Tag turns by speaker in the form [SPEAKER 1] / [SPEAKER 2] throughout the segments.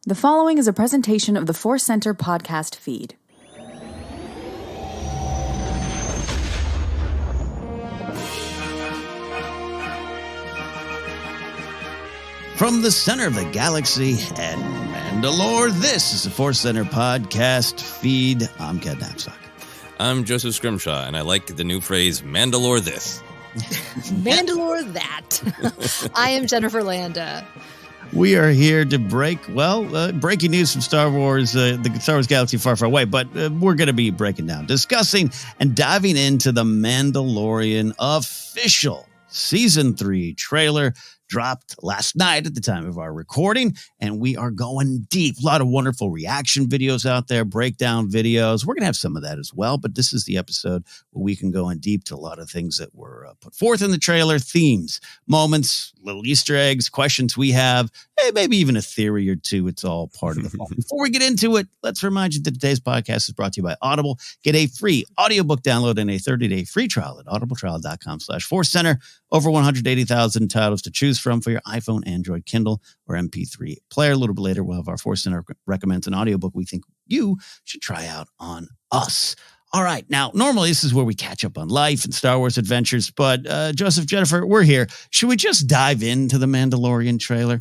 [SPEAKER 1] The following is a presentation of the ForceCenter podcast feed.
[SPEAKER 2] From the center of the galaxy and Mandalore, this is the ForceCenter podcast feed. I'm Ken Napzok.
[SPEAKER 3] I'm Joseph Scrimshaw, and I like the new phrase, Mandalore this.
[SPEAKER 4] Mandalore that. I am Jennifer Landa.
[SPEAKER 2] We are here to break, breaking news from Star Wars, the Star Wars Galaxy Far, Far Away, but we're going to be breaking down, discussing, and diving into the Mandalorian official Season 3 trailer. Dropped last night at the time of our recording, and we are going deep. A lot of wonderful reaction videos out there, breakdown videos. We're going to have some of that as well, but this is the episode where we can go in deep to a lot of things that were put forth in the trailer, themes, moments, little Easter eggs, questions we have, maybe even a theory or two. It's all part of the fun. Before we get into it, let's remind you that today's podcast is brought to you by Audible. Get a free audiobook download and a 30-day free trial at audibletrial.com/ForceCenter. Over 180,000 titles to choose from for your iPhone, Android, Kindle, or MP3 player. A little bit later, we'll have our ForceCenter recommends an audiobook we think you should try out on us. All right. Now, normally this is where we catch up on life and Star Wars adventures, but Joseph, Jennifer, we're here. Should we just dive into the Mandalorian trailer?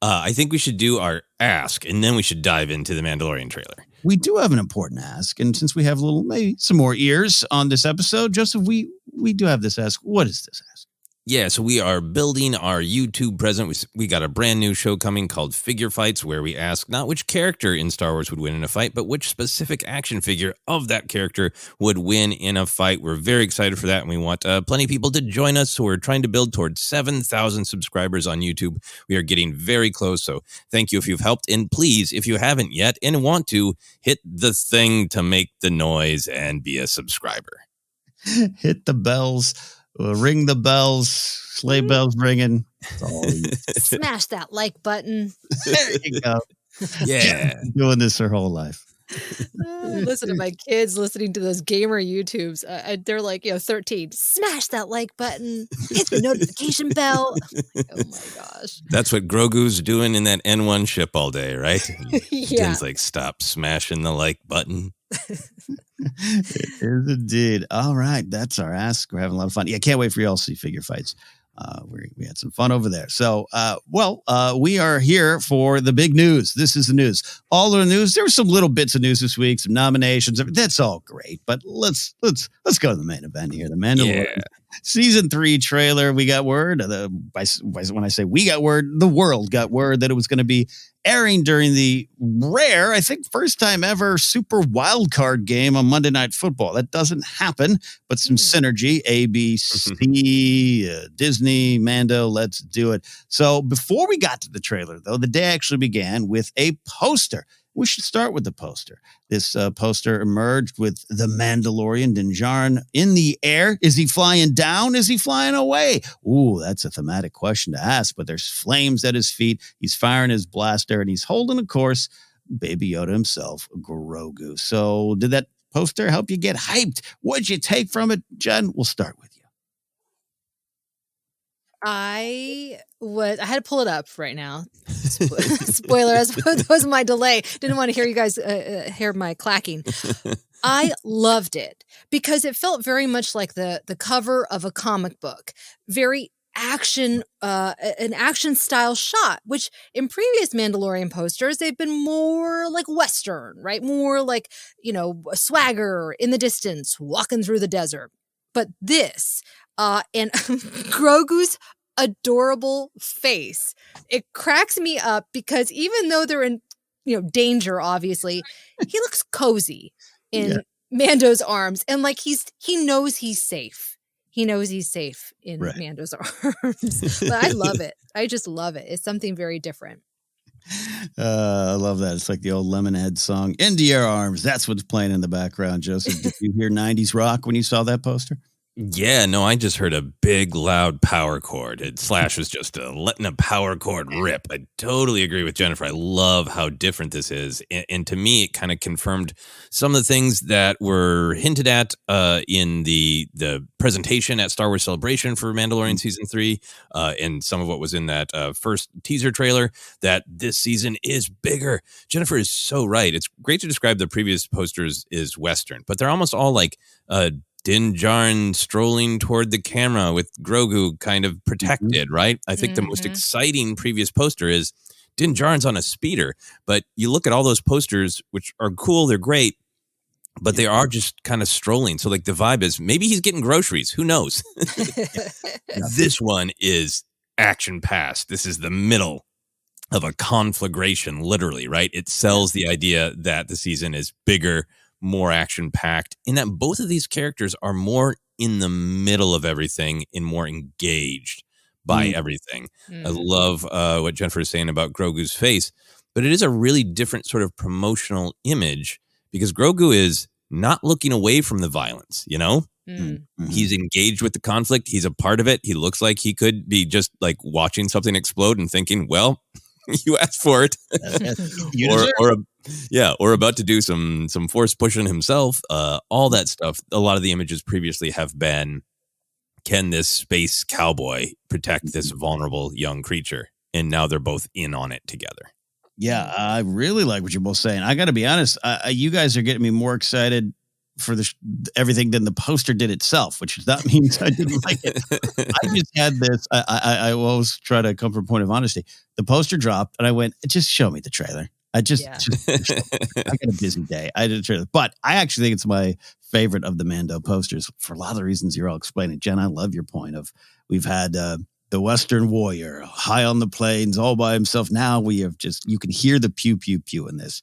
[SPEAKER 3] I think we should do our ask, and then we should dive into the Mandalorian trailer.
[SPEAKER 2] We do have an important ask, and since we have maybe some more ears on this episode, Joseph, we do have this ask. What is this ask?
[SPEAKER 3] Yeah, so we are building our YouTube present. We got a brand new show coming called Figure Fights, where we ask not which character in Star Wars would win in a fight, but which specific action figure of that character would win in a fight. We're very excited for that, and we want plenty of people to join us. So we're trying to build towards 7,000 subscribers on YouTube. We are getting very close, so thank you if you've helped. And please, if you haven't yet and want to, hit the thing to make the noise and be a subscriber.
[SPEAKER 2] Hit the bells. Ring the bells, sleigh bells ringing.
[SPEAKER 4] Smash that like button.
[SPEAKER 2] There you go.
[SPEAKER 3] Yeah.
[SPEAKER 2] Doing this her whole life.
[SPEAKER 4] Listen to my kids listening to those gamer YouTubes. They're like, 13. Smash that like button. Hit the notification bell. Oh my gosh.
[SPEAKER 3] That's what Grogu's doing in that N1 ship all day, right?
[SPEAKER 4] Yeah.
[SPEAKER 3] Din's like, stop smashing the like button.
[SPEAKER 2] It is indeed. All right. That's our ask. We're having a lot of fun. Yeah, can't wait for you all to see Figure Fights. We had some fun over there. So, we are here for the big news. This is the news. All the news. There were some little bits of news this week, some nominations. That's all great. But let's go to the main event here. The Mandalorian Season 3 trailer. We got word. When I say we got word, the world got word that it was going to be airing during the rare, I think, first time ever Super Wildcard game on Monday Night Football. That doesn't happen, but some synergy, ABC, Disney, Mando, let's do it. So before we got to the trailer, though, the day actually began with a poster. We should start with the poster. This poster emerged with the Mandalorian Din Djarin in the air. Is he flying down? Is he flying away? Ooh, that's a thematic question to ask, but there's flames at his feet. He's firing his blaster, and he's holding, of course, Baby Yoda himself, Grogu. So did that poster help you get hyped? What'd you take from it? Jen, we'll start with you.
[SPEAKER 4] I had to pull it up right now. Spoiler, as was my delay. Didn't want to hear you guys hear my clacking. I loved it because it felt very much like the cover of a comic book. Very an action style shot, which in previous Mandalorian posters, they've been more like Western, right? More like, swagger in the distance, walking through the desert. But this, and Grogu's adorable face, it cracks me up because even though they're in, danger, obviously, he looks cozy in Mando's arms, and like he knows he's safe. He knows he's safe in Mando's arms. But I love it. I just love it. It's something very different.
[SPEAKER 2] I love that. It's like the old Lemonhead song, "Into Your Arms." That's what's playing in the background, Joseph. Did you hear 90s rock when you saw that poster?
[SPEAKER 3] Yeah, no, I just heard a big, loud power cord. Slash was just letting a power cord rip. I totally agree with Jennifer. I love how different this is. And to me, it kind of confirmed some of the things that were hinted at in the presentation at Star Wars Celebration for Mandalorian Season 3, and some of what was in that first teaser trailer, that this season is bigger. Jennifer is so right. It's great to describe the previous posters as Western, but they're almost all like Din Djarin strolling toward the camera with Grogu kind of protected, right? I think the most exciting previous poster is Din Djarin's on a speeder, but you look at all those posters, which are cool, they're great, but they are just kind of strolling. So like the vibe is maybe he's getting groceries. Who knows? This one is action packed. This is the middle of a conflagration, literally, right? It sells the idea that the season is bigger, more action-packed, in that both of these characters are more in the middle of everything and more engaged by everything. I love what Jennifer is saying about Grogu's face, but it is a really different sort of promotional image because Grogu is not looking away from the violence, you know? He's engaged with the conflict. He's a part of it. He looks like he could be just like watching something explode and thinking, well, you asked for it. or about to do some force pushing himself, all that stuff. A lot of the images previously have been, can this space cowboy protect this vulnerable young creature? And now they're both in on it together.
[SPEAKER 2] Yeah, I really like what you're both saying. I got to be honest, you guys are getting me more excited for everything than the poster did itself, which that means I didn't like it. I just had this. I always try to come from a point of honesty. The poster dropped, and I went, "Just show me the trailer." I got a busy day. I did a trailer, but I actually think it's my favorite of the Mando posters for a lot of the reasons you're all explaining. Jen, I love your point of we've had the Western warrior high on the plains all by himself. Now we have you can hear the pew, pew, pew in this,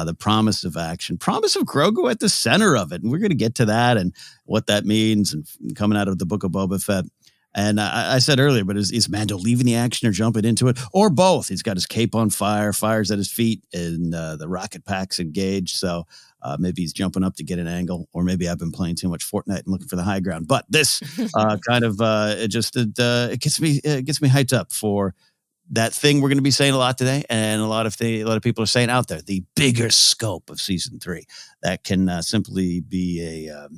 [SPEAKER 2] the promise of action, promise of Grogu at the center of it. And we're going to get to that and what that means and coming out of the Book of Boba Fett. And I said earlier, but is Mando leaving the action or jumping into it, or both? He's got his cape on fire, fires at his feet, and the rocket pack's engaged. So maybe he's jumping up to get an angle, or maybe I've been playing too much Fortnite and looking for the high ground. But this it gets me hyped up for that thing we're going to be saying a lot today, and a lot of people are saying out there, the bigger scope of season 3 that can simply be a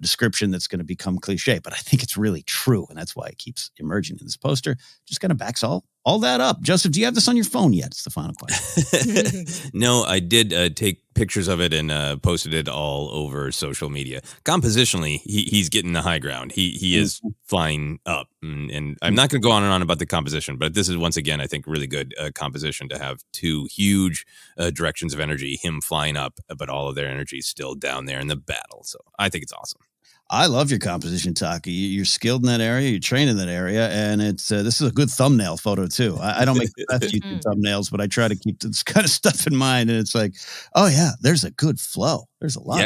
[SPEAKER 2] description that's going to become cliche, but I think it's really true, and that's why it keeps emerging in this poster. Just kind of backs all that up. Joseph, do you have this on your phone yet? It's the final question.
[SPEAKER 3] No, I did take pictures of it and posted it all over social media. Compositionally, he's getting the high ground. He is flying up, and I'm not going to go on and on about the composition, but this is once again, I think, really good composition to have two huge directions of energy, him flying up, but all of their energy is still down there in the battle. So I think it's awesome.
[SPEAKER 2] I love your composition, Taki. You're skilled in that area. You're trained in that area. And it's this is a good thumbnail photo, too. I don't make the best YouTube thumbnails, but I try to keep this kind of stuff in mind. And it's like, oh, yeah, there's a good flow. There's a lot.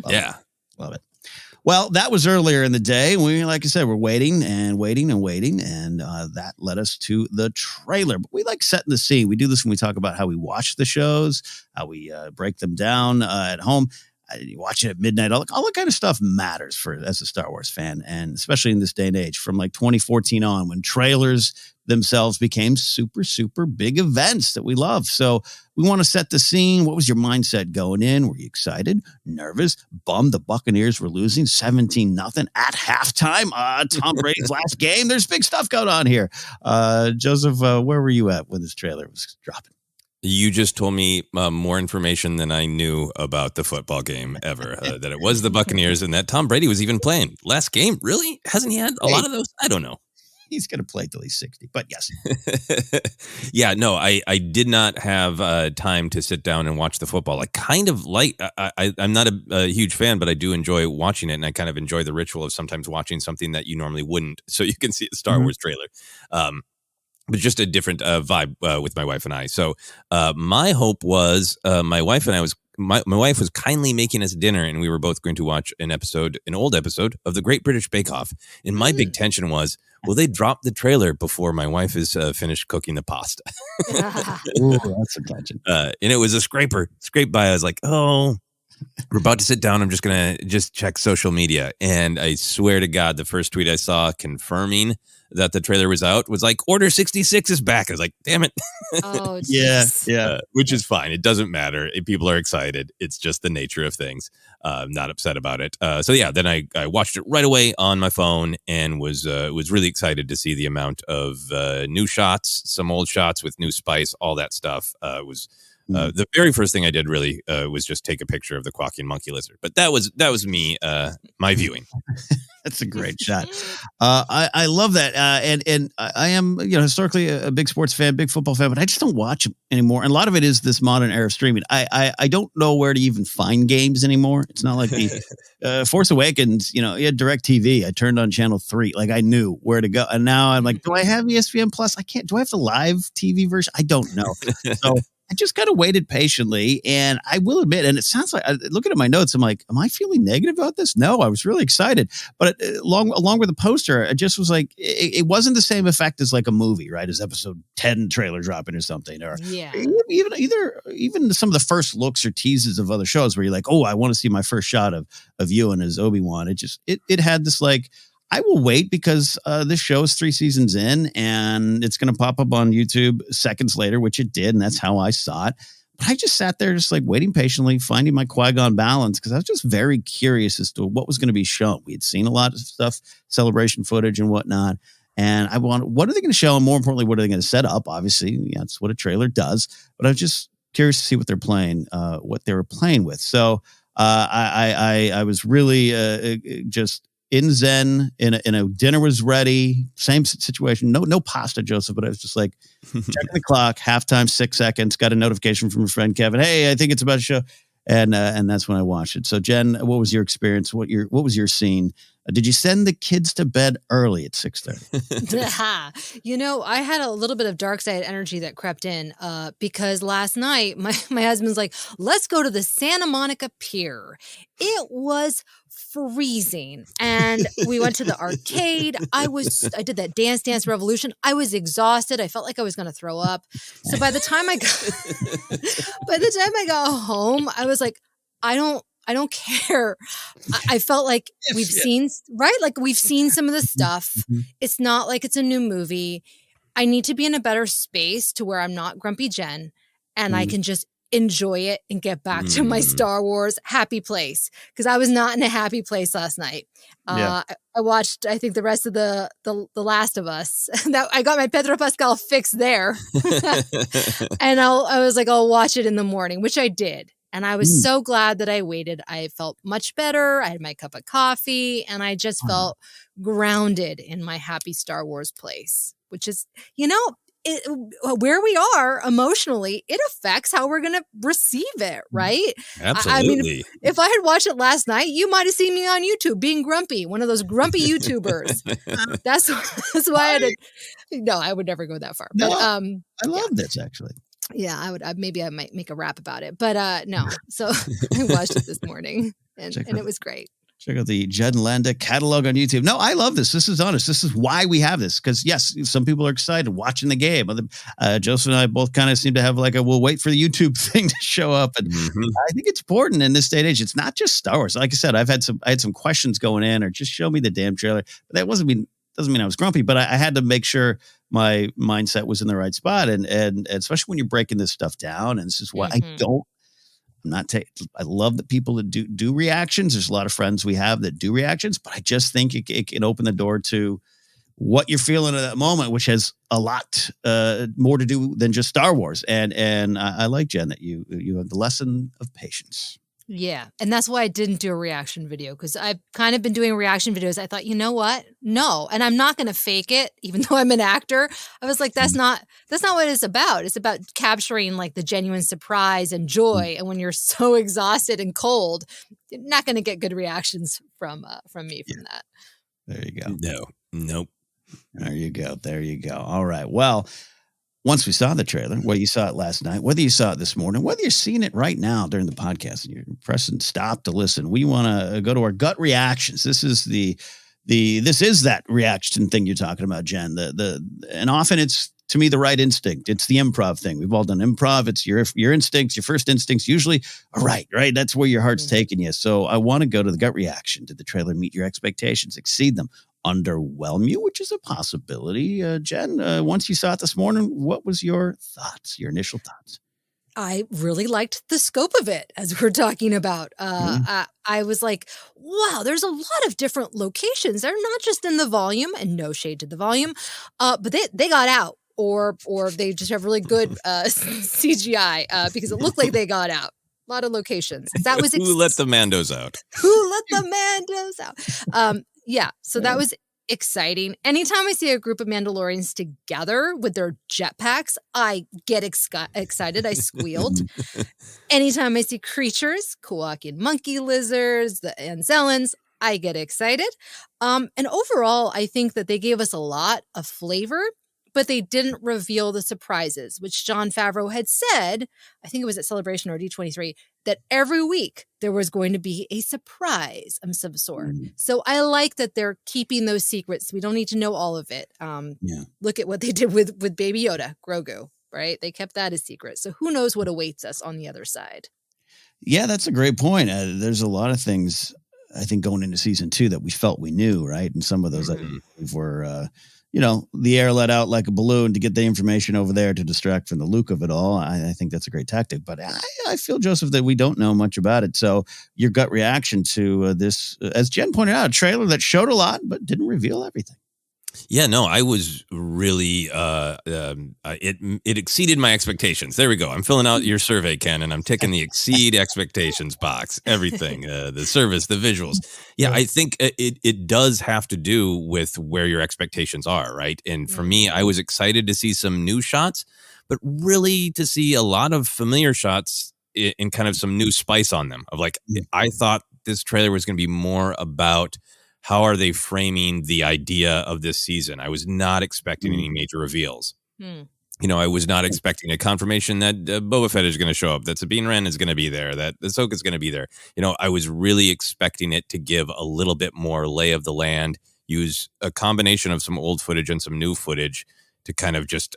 [SPEAKER 3] Yeah.
[SPEAKER 2] Love it. Well, that was earlier in the day. We, like I said, we're waiting. And that led us to the trailer. But we like setting the scene. We do this when we talk about how we watch the shows, how we break them down at home. You watch it at midnight. All that kind of stuff matters as a Star Wars fan, and especially in this day and age, from like 2014 on, when trailers themselves became super, super big events that we love. So we want to set the scene. What was your mindset going in? Were you excited, nervous, bummed the Buccaneers were losing 17-0 at halftime? Tom Brady's last game. There's big stuff going on here. Joseph, where were you at when this trailer was dropping?
[SPEAKER 3] You just told me more information than I knew about the football game ever, that it was the Buccaneers and that Tom Brady was even playing. Last game? Really? Hasn't he had a lot of those? I don't know.
[SPEAKER 2] He's going to play till he's 60, but yes.
[SPEAKER 3] Yeah, no, I did not have time to sit down and watch the football. I kind of like, I'm not a huge fan, but I do enjoy watching it, and I kind of enjoy the ritual of sometimes watching something that you normally wouldn't, so you can see a Star Wars trailer. But just a different vibe with my wife and I. So my hope was my wife and I my wife was kindly making us dinner, and we were both going to watch an old episode of The Great British Bake Off. And my big tension was, will they drop the trailer before my wife is finished cooking the pasta?
[SPEAKER 2] Ooh, that's a tension.
[SPEAKER 3] And it was a scraped by. I was like, oh, We're about to sit down. I'm just going to check social media. And I swear to God, the first tweet I saw confirming that the trailer was out was like, Order 66 is back. I was like, damn it.
[SPEAKER 4] Oh,
[SPEAKER 2] Yeah.
[SPEAKER 4] jeez.
[SPEAKER 2] Yeah.
[SPEAKER 3] Which is fine. It doesn't matter. People are excited. It's just the nature of things. I'm not upset about it. So yeah, then I watched it right away on my phone and was really excited to see the amount of new shots, some old shots with new spice, all that stuff. The very first thing I did really was just take a picture of the quacking monkey lizard. But that was me, my viewing.
[SPEAKER 2] That's a great shot. I love that. And I am, historically a big sports fan, big football fan, but I just don't watch them anymore. And a lot of it is this modern era of streaming. I don't know where to even find games anymore. It's not like the Force Awakens, you had DirecTV. I turned on channel 3. Like I knew where to go. And now I'm like, do I have ESPN Plus? I can't. Do I have the live TV version? I don't know. So I just kind of waited patiently, and I will admit, and it sounds like, looking at my notes, I'm like, am I feeling negative about this? No, I was really excited. But along with the poster, I just was like, it wasn't the same effect as like a movie, right? As episode 10 trailer dropping or something. Or even some of the first looks or teases of other shows where you're like, oh, I want to see my first shot of Ewan as Obi-Wan. It had this like, I will wait because this show is 3 seasons in and it's going to pop up on YouTube seconds later, which it did. And that's how I saw it. But I just sat there just like waiting patiently, finding my Qui-Gon balance because I was just very curious as to what was going to be shown. We had seen a lot of stuff, celebration footage and whatnot. And I wanted, what are they going to show? And more importantly, what are they going to set up? Obviously, that's what a trailer does. But I was just curious to see what they're playing, what they were playing with. So I was really just in Zen, in a dinner was ready, same situation, no pasta, Joseph, but I was just like checking the clock, halftime, 6 seconds, got a notification from a friend, Kevin, hey, I think it's about to show, and that's when I watched it. So Jen, what was your experience? What was your scene? Did you send the kids to bed early at 6:30?
[SPEAKER 4] I had a little bit of dark side energy that crept in because last night my husband's like, let's go to the Santa Monica Pier. It was freezing. And we went to the arcade. I did that Dance Revolution. I was exhausted. I felt like I was going to throw up. So by the time I got home, I was like, I don't care. I felt like we've seen some of the stuff. It's not like it's a new movie. I need to be in a better space to where I'm not grumpy Jen and I can just enjoy it and get back to my Star Wars happy place. Because I was not in a happy place last night. I watched, I think, the rest of the Last of Us. That I got my Pedro Pascal fix there. And I was like, I'll watch it in the morning, which I did. And I was so glad that I waited. I felt much better. I had my cup of coffee and I just felt grounded in my happy Star Wars place, which is, where we are emotionally, it affects how we're going to receive it, right?
[SPEAKER 3] Absolutely.
[SPEAKER 4] I mean, if I had watched it last night, you might have seen me on YouTube being grumpy, one of those grumpy YouTubers. That's why I would never go that far.
[SPEAKER 2] No,
[SPEAKER 4] but,
[SPEAKER 2] I love this actually.
[SPEAKER 4] Yeah, I would. Maybe I might make a rap about it, but no. So I watched it this morning, and it was great.
[SPEAKER 2] Check out the Jen Landa catalog on YouTube. No, I love this. This is honest. This is why we have this. Because yes, some people are excited watching the game. Joseph and I both kind of seem to have like we'll wait for the YouTube thing to show up. And I think it's important in this day and age. It's not just Star Wars. Like I said, I had some questions going in, or just show me the damn trailer. But that doesn't mean I was grumpy. But I had to make sure my mindset was in the right spot, and especially when you're breaking this stuff down. And this is why I love that people that do reactions. There's a lot of friends we have that do reactions, but I just think it can open the door to what you're feeling at that moment, which has a lot more to do than just Star Wars. And I like, Jen, that you have the lesson of patience.
[SPEAKER 4] Yeah. And that's why I didn't do a reaction video, because I've kind of been doing reaction videos. I thought, you know what? No. And I'm not going to fake it, even though I'm an actor. I was like, that's not what it's about. It's about capturing like the genuine surprise and joy. And when you're so exhausted and cold, you're not going to get good reactions from me from that.
[SPEAKER 2] There you go.
[SPEAKER 3] No. Nope.
[SPEAKER 2] There you go. All right. Well, once we saw the trailer, whether you saw it last night, whether you saw it this morning, whether you're seeing it right now during the podcast and you're pressing stop to listen, we want to go to our gut reactions. This is that reaction thing you're talking about, Jen. And often it's to me, the right instinct. It's the improv thing. We've all done improv. It's your instincts, your first instincts usually are right? That's where your heart's taking you. So I want to go to the gut reaction. Did the trailer meet your expectations, exceed them, underwhelm you, which is a possibility? Jen, once you saw it this morning, what was your thoughts, your initial thoughts?
[SPEAKER 4] I really liked the scope of it, as we're talking about. I was like, wow, there's a lot of different locations. They're not just in the volume, and no shade to the volume, but they got out, or they just have really good CGI because it looked like they got out. A lot of locations. That was
[SPEAKER 3] Who let the Mandos out?
[SPEAKER 4] Who let the Mandos out? So that was exciting. Anytime I see a group of Mandalorians together with their jetpacks, I get excited. I squealed. Anytime I see creatures, Kowakian monkey lizards, the Anzellans, I get excited. And overall, I think that they gave us a lot of flavor, but they didn't reveal the surprises, which Jon Favreau had said, I think it was at Celebration or D23, that every week there was going to be a surprise of some sort. So I like that they're keeping those secrets. We don't need to know all of it. Look at what they did with Baby Yoda, Grogu, right? They kept that a secret. So who knows what awaits us on the other side?
[SPEAKER 2] Yeah, that's a great point. There's a lot of things, I think, going into season 2 that we felt we knew, right? And some of those I believe were... the air let out like a balloon to get the information over there to distract from the Luke of it all. I think that's a great tactic, but I feel, Joseph, that we don't know much about it. So your gut reaction to this, as Jen pointed out, a trailer that showed a lot, but didn't reveal everything.
[SPEAKER 3] Yeah, no, I was really, it exceeded my expectations. There we go. I'm filling out your survey, Ken, and I'm ticking the exceed expectations box, everything, the service, the visuals. Yeah, I think it does have to do with where your expectations are, right? And for me, I was excited to see some new shots, but really to see a lot of familiar shots and kind of some new spice on them. Of like, I thought this trailer was going to be more about how are they framing the idea of this season? I was not expecting any major reveals. I was not expecting a confirmation that Boba Fett is going to show up, that Sabine Wren is going to be there, that Ahsoka is going to be there. I was really expecting it to give a little bit more lay of the land, use a combination of some old footage and some new footage to kind of just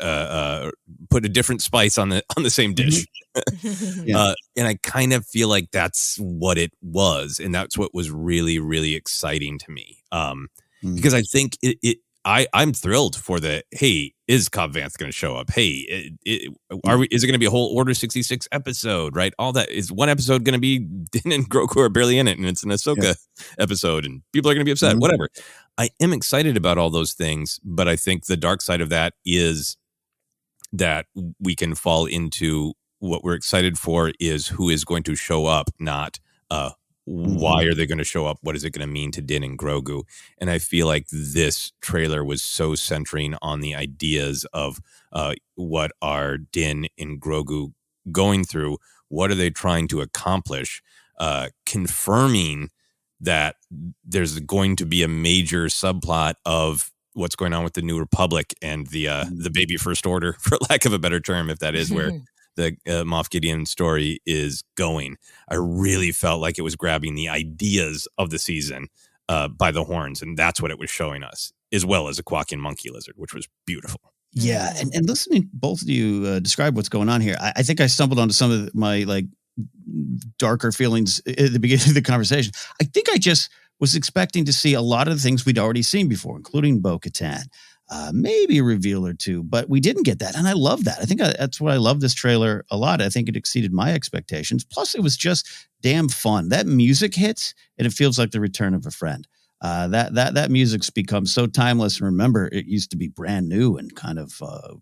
[SPEAKER 3] put a different spice on the same dish. And I kind of feel like that's what it was. And that's what was really, really exciting to me. Because I think I'm thrilled for hey, is Cobb Vanth going to show up? Hey, is it going to be a whole Order 66 episode, right? All that. Is one episode going to be Din and Grogu are barely in it and it's an Ahsoka episode and people are going to be upset, whatever. I am excited about all those things, but I think the dark side of that is that we can fall into what we're excited for is who is going to show up, not why are they going to show up? What is it going to mean to Din and Grogu? And I feel like this trailer was so centering on the ideas of what are Din and Grogu going through? What are they trying to accomplish? Confirming that there's going to be a major subplot of what's going on with the New Republic and the baby First Order, for lack of a better term, if that is where the Moff Gideon story is going. I really felt like it was grabbing the ideas of the season by the horns, and that's what it was showing us, as well as a Kowakian monkey lizard, which was beautiful.
[SPEAKER 2] Yeah, and listening to both of you describe what's going on here, I think I stumbled onto some of my darker feelings at the beginning of the conversation. I think I just was expecting to see a lot of the things we'd already seen before, including Bo-Katan, maybe a reveal or two, but we didn't get that. And I love that. I think that's what I love this trailer a lot. I think it exceeded my expectations. Plus, it was just damn fun. That music hits, and it feels like the return of a friend. That music's become so timeless. And remember, it used to be brand new and kind of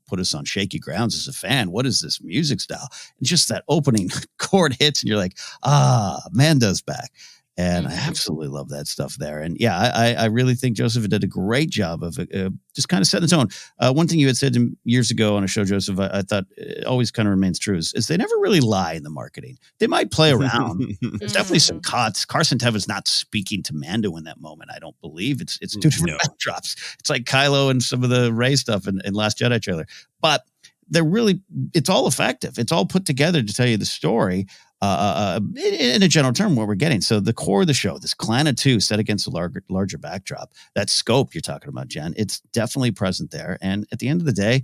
[SPEAKER 2] put us on shaky grounds as a fan. What is this music style? And just that opening chord hits, and you're like, Mando's back. And I absolutely love that stuff there. And yeah, I really think Joseph did a great job of just kind of setting the tone. One thing you had said years ago on a show, Joseph, I thought it always kind of remains true, is they never really lie in the marketing. They might play around. There's definitely some cuts. Carson Tevin's not speaking to Mando in that moment, I don't believe. It's two different backdrops. It's like Kylo and some of the Rey stuff in Last Jedi trailer. But it's all effective. It's all put together to tell you the story. In a general term, what we're getting. So the core of the show, this clan of two set against a larger backdrop, that scope you're talking about, Jen, it's definitely present there. And at the end of the day,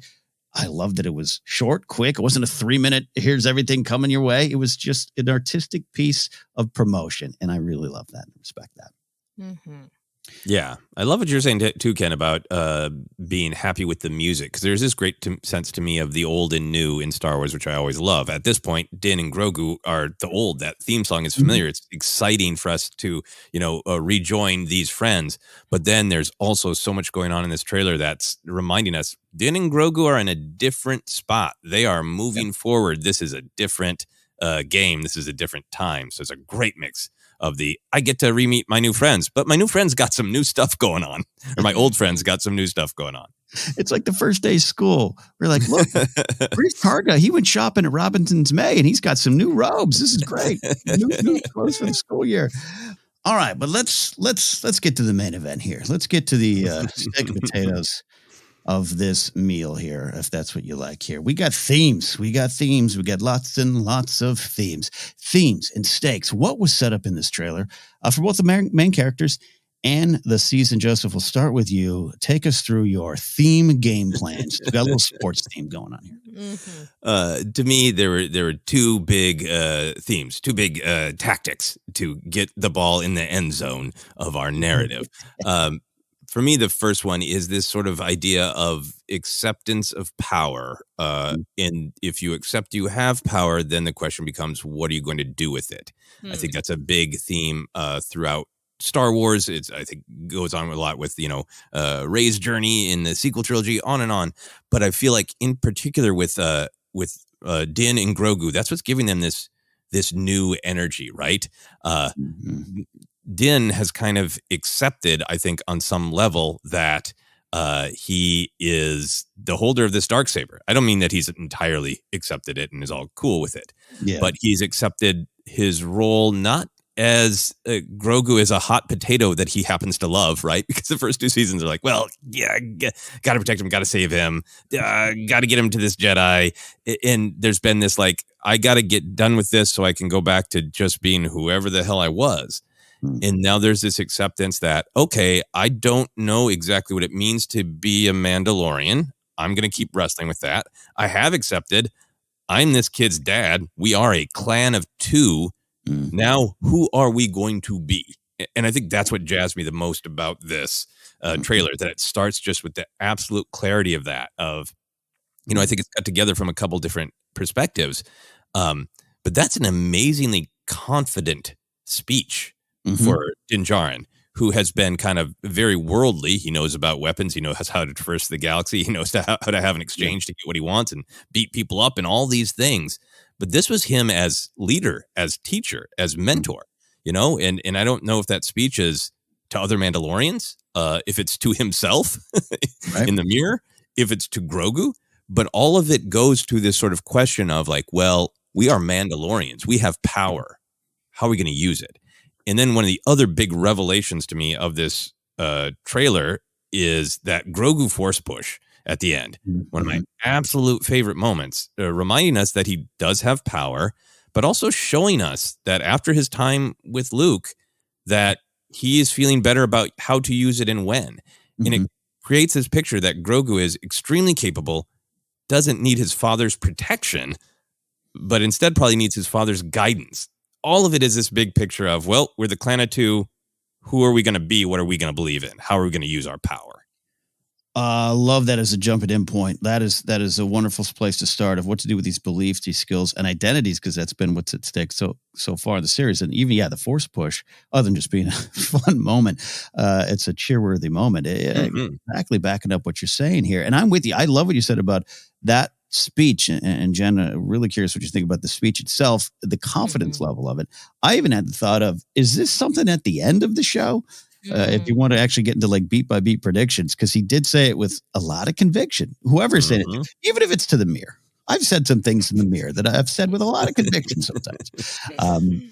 [SPEAKER 2] I loved that it was short, quick. It wasn't a 3-minute, here's everything coming your way. It was just an artistic piece of promotion. And I really love that and respect that.
[SPEAKER 4] Mm-hmm.
[SPEAKER 3] Yeah, I love what you're saying too, Ken, about being happy with the music, because there's this great sense to me of the old and new in Star Wars, which I always love. At this point, Din and Grogu are the old. That theme song is familiar. It's exciting for us to, rejoin these friends. But then there's also so much going on in this trailer that's reminding us Din and Grogu are in a different spot. They are moving forward. This is a different game. This is a different time. So it's a great mix of I get to re-meet my new friends, but my new friends got some new stuff going on, or my old friends got some new stuff going on.
[SPEAKER 2] It's like the first day of school. We're like, look, Bruce Targa, he went shopping at Robinson's May and he's got some new robes. This is great. New clothes for the school year. All right, but let's get to the main event here. Let's get to the steak and potatoes of this meal here, if that's what you like here. We got themes. We got lots and lots of themes. Themes and stakes. What was set up in this trailer for both the main characters and the season? Joseph, we'll start with you. Take us through your theme game plans. We've got a little sports theme going on here.
[SPEAKER 3] Mm-hmm. To me, there were two big themes, two big tactics to get the ball in the end zone of our narrative. For me, the first one is this sort of idea of acceptance of power. And if you accept you have power, then the question becomes, what are you going to do with it? I think that's a big theme throughout Star Wars. I think goes on a lot with, Rey's journey in the sequel trilogy, on and on. But I feel like in particular with Din and Grogu, that's what's giving them this new energy, right? Din has kind of accepted, I think, on some level that he is the holder of this Darksaber. I don't mean that he's entirely accepted it and is all cool with it, but he's accepted his role not as Grogu is a hot potato that he happens to love, right? Because the first two seasons are like, well, yeah, got to protect him, got to save him, got to get him to this Jedi. And there's been this like, I got to get done with this so I can go back to just being whoever the hell I was. And now there's this acceptance that, okay, I don't know exactly what it means to be a Mandalorian. I'm going to keep wrestling with that. I have accepted I'm this kid's dad. We are a clan of two. Now, who are we going to be? And I think that's what jazzed me the most about this trailer, that it starts just with the absolute clarity of that, I think it's cut together from a couple different perspectives. But that's an amazingly confident speech for Din Djarin, who has been kind of very worldly. He knows about weapons. He knows how to traverse the galaxy. He knows how to have an exchange to get what he wants and beat people up and all these things. But this was him as leader, as teacher, as mentor, and I don't know if that speech is to other Mandalorians, if it's to himself in the mirror, if it's to Grogu, but all of it goes to this sort of question of like, well, we are Mandalorians. We have power. How are we going to use it? And then one of the other big revelations to me of this trailer is that Grogu force push at the end. One of my absolute favorite moments, reminding us that he does have power, but also showing us that after his time with Luke, that he is feeling better about how to use it and when. And it creates this picture that Grogu is extremely capable, doesn't need his father's protection, but instead probably needs his father's guidance. All of it is this big picture of, well, we're the clan of two. Who are we going to be? What are we going to believe in? How are we going to use our power?
[SPEAKER 2] Love that as a jumping in point. That is a wonderful place to start of what to do with these beliefs, these skills, and identities, because that's been what's at stake so far in the series. And even, the force push, other than just being a fun moment, it's a cheerworthy moment. Exactly backing up what you're saying here. And I'm with you. I love what you said about that speech, and Jen, really curious what you think about the speech itself, the confidence level of it. I even had the thought of, is this something at the end of the show? If you want to actually get into like beat by beat predictions, because he did say it with a lot of conviction. Whoever's saying it, even if it's to the mirror. I've said some things in the mirror that I've said with a lot of conviction sometimes.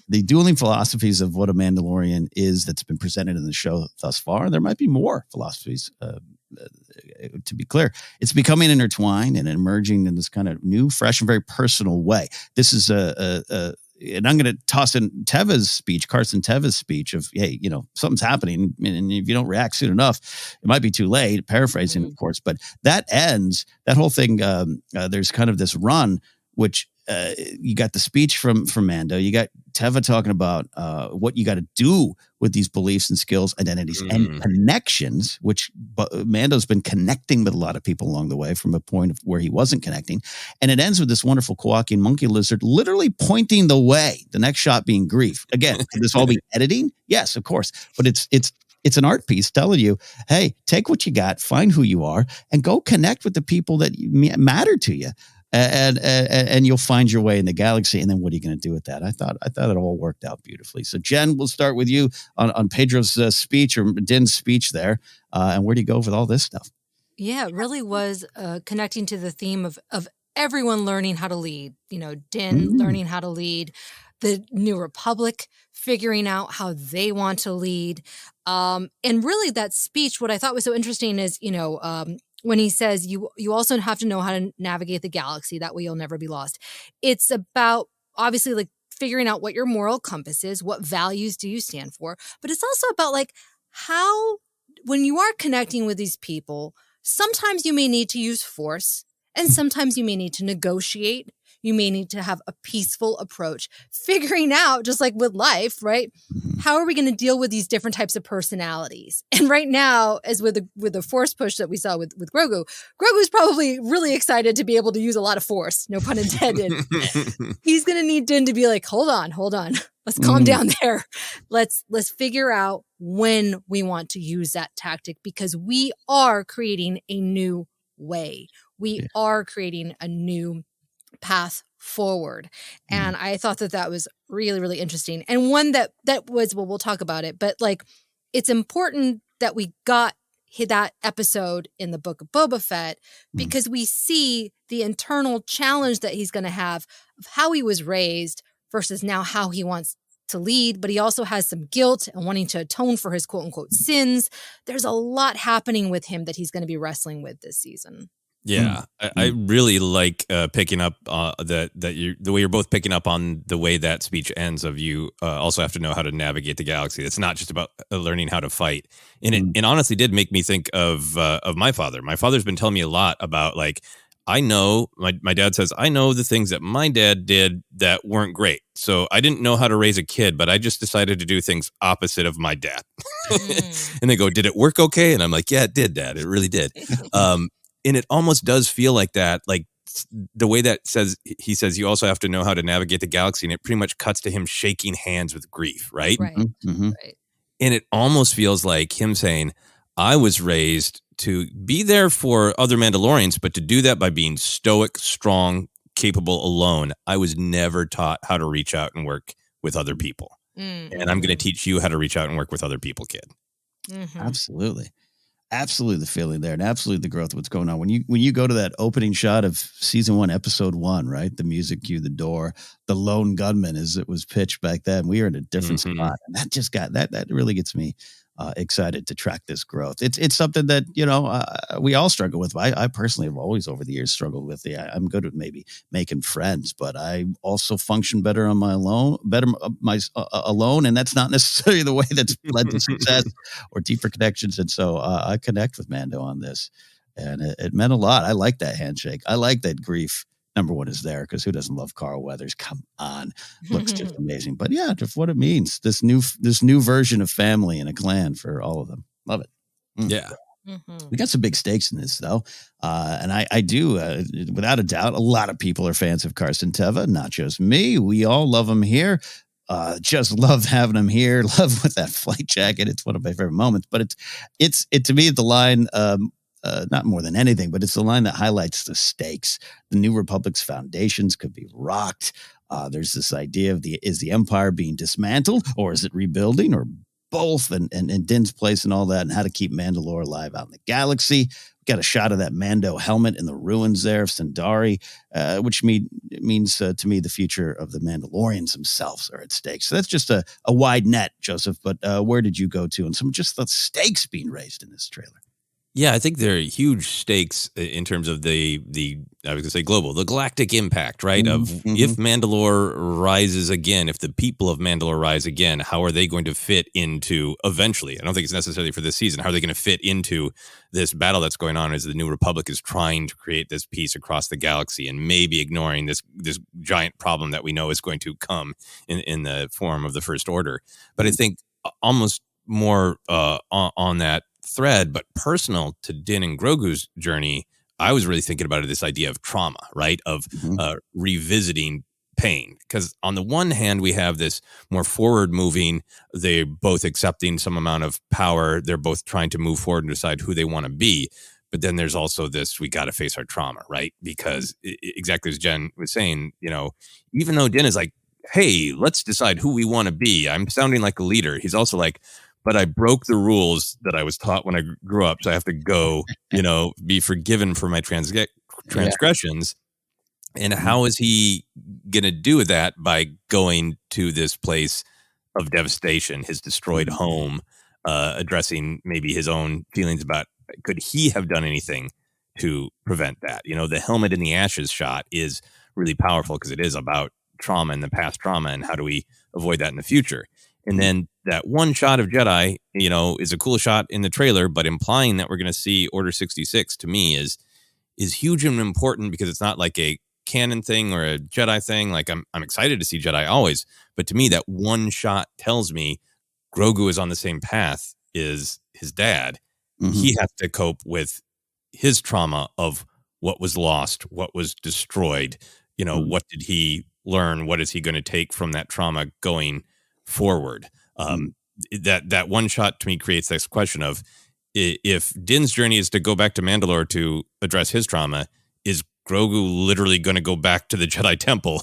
[SPEAKER 2] The dueling philosophies of what a Mandalorian is that's been presented in the show thus far, there might be more philosophies, to be clear. It's becoming intertwined and emerging in this kind of new, fresh, and very personal way. This is and I'm going to toss in Carson Teva's speech of, hey, something's happening, and if you don't react soon enough, it might be too late. Paraphrasing, of course, but that whole thing. There's kind of this run, which you got the speech from Mando, you got Teva talking about what you got to do with these beliefs and skills, identities, and connections, which Mando's been connecting with a lot of people along the way from a point of where he wasn't connecting. And it ends with this wonderful Kowakian monkey lizard literally pointing the way, the next shot being grief. Again, could this all be editing? Yes, of course. But it's an art piece telling you, hey, take what you got, find who you are, and go connect with the people that matter to you. And you'll find your way in the galaxy. And then what are you going to do with that? I thought it all worked out beautifully. So Jen, we'll start with you on Pedro's speech, or Din's speech there. And where do you go with all this stuff?
[SPEAKER 4] Yeah, it really was connecting to the theme of everyone learning how to lead. Din learning how to lead, the New Republic figuring out how they want to lead. And really that speech, what I thought was so interesting is, when he says you also have to know how to navigate the galaxy, that way you'll never be lost. It's about obviously like figuring out what your moral compass is, what values do you stand for, but it's also about like how, when you are connecting with these people, sometimes you may need to use force and sometimes you may need to negotiate. You may need to have a peaceful approach, figuring out, just like with life, right? How are we going to deal with these different types of personalities? And right now, as with the force push that we saw with Grogu's probably really excited to be able to use a lot of force, no pun intended. He's going to need Din to be like, hold on. Let's calm down there. Let's figure out when we want to use that tactic, because we are creating a new way. We are creating a new path forward. And I thought that was really, really interesting. And one that was, well, we'll talk about it, but like, it's important that we got that episode in the Book of Boba Fett, because we see the internal challenge that he's going to have of how he was raised versus now how he wants to lead. But he also has some guilt and wanting to atone for his quote unquote sins. There's a lot happening with him that he's going to be wrestling with this season.
[SPEAKER 3] Yeah, I really like picking up the way you're both picking up on the way that speech ends. Of you also have to know how to navigate the galaxy. It's not just about learning how to fight. And it honestly did make me think of my father. My father's been telling me a lot about, like, I know my dad says, I know the things that my dad did that weren't great. So I didn't know how to raise a kid, but I just decided to do things opposite of my dad. And they go, did it work okay? And I'm like, yeah, it did, Dad. It really did. And it almost does feel like that, like the way that he says, you also have to know how to navigate the galaxy. And it pretty much cuts to him shaking hands with grief, right?
[SPEAKER 4] Right. Right.
[SPEAKER 3] And it almost feels like him saying, I was raised to be there for other Mandalorians, but to do that by being stoic, strong, capable alone. I was never taught how to reach out and work with other people. And I'm going to teach you how to reach out and work with other people, kid.
[SPEAKER 2] Absolutely. Absolutely the feeling there, and absolutely the growth of what's going on. When you go to that opening shot of season 1, episode 1, right? The music cue, the door, the lone gunman, as it was pitched back then. We are in a different spot. And that just that really gets me excited to track this growth. It's something that, we all struggle with. I personally have always over the years struggled with. I'm good at maybe making friends, but I also function better on my alone, alone. And that's not necessarily the way that's led to success or deeper connections. And so I connect with Mando on this, and it meant a lot. I like that handshake. I like that grief. Number 1 is there, because who doesn't love Carl Weathers? Come on, looks just amazing. But yeah, just what it means, this new version of family and a clan for all of them. Love it.
[SPEAKER 3] Yeah,
[SPEAKER 2] we got some big stakes in this though, and I do without a doubt. A lot of people are fans of Carson Teva, not just me. We all love him here. Just love having him here. Love with that flight jacket. It's one of my favorite moments. But it's to me the line. Not more than anything, but it's the line that highlights the stakes. The New Republic's foundations could be rocked. There's this idea of is the Empire being dismantled, or is it rebuilding, or both? And Din's place and all that, and how to keep Mandalore alive out in the galaxy. We got a shot of that Mando helmet in the ruins there of Sundari, which means to me the future of the Mandalorians themselves are at stake. So that's just a wide net, Joseph. But where did you go to? And some just the stakes being raised in this trailer.
[SPEAKER 3] Yeah, I think there are huge stakes in terms of the I was going to say global, the galactic impact, right? Of if Mandalore rises again, if the people of Mandalore rise again, how are they going to fit into eventually? I don't think it's necessarily for this season. How are they going to fit into this battle that's going on as the New Republic is trying to create this peace across the galaxy and maybe ignoring this giant problem that we know is going to come in the form of the First Order. But I think almost more on that thread, but personal to Din and Grogu's journey, I was really thinking about this idea of trauma, right? Of revisiting pain. Because on the one hand, we have this more forward moving, they're both accepting some amount of power. They're both trying to move forward and decide who they want to be. But then there's also this, we got to face our trauma, right? Because exactly as Jen was saying, even though Din is like, hey, let's decide who we want to be. I'm sounding like a leader. He's also like, but I broke the rules that I was taught when I grew up. So I have to go, be forgiven for my transgressions. And how is he going to do that? By going to this place of devastation, his destroyed home, addressing maybe his own feelings about, could he have done anything to prevent that? The helmet in the ashes shot is really powerful because it is about trauma and the past trauma and how do we avoid that in the future. And then that one shot of Jedi, is a cool shot in the trailer, but implying that we're going to see Order 66 to me is huge and important because it's not like a canon thing or a Jedi thing. Like I'm excited to see Jedi always, but to me that one shot tells me Grogu is on the same path as his dad. He has to cope with his trauma of what was lost, what was destroyed. What did he learn? What is he going to take from that trauma going forward? That one shot to me creates this question of, if Din's journey is to go back to Mandalore to address his trauma, is Grogu literally going to go back to the Jedi Temple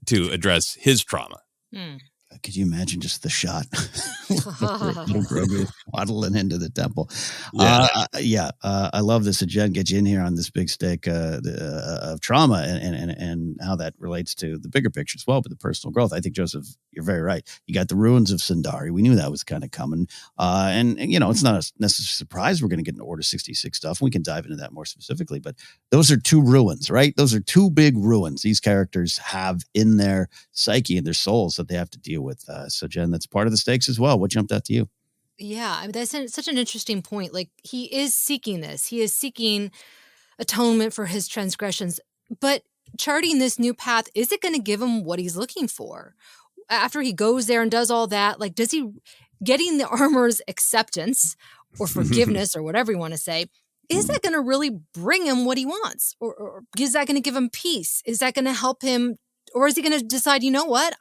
[SPEAKER 3] to address his trauma?
[SPEAKER 2] Could you imagine just the shot? Little Grogu waddling into the temple. I love this. Jen, get you in here on this big stake of trauma and how that relates to the bigger picture as well, but the personal growth. I think, Joseph, you're very right. You got the ruins of Sundari. We knew that was kind of coming. And it's not a necessary surprise we're going to get into Order 66 stuff. We can dive into that more specifically, but those are two ruins, right? Those are two big ruins these characters have in their psyche and their souls that they have to deal with. So, Jen, that's part of the stakes as well. What jumped out to you?
[SPEAKER 4] Yeah, that's such an interesting point. Like, he is seeking this. He is seeking atonement for his transgressions. But charting this new path, is it going to give him what he's looking for? After he goes there and does all that, like, does he, getting the armor's acceptance or forgiveness or whatever you want to say, is that going to really bring him what he wants? Or is that going to give him peace? Is that going to help him? Or is he going to decide, you know what?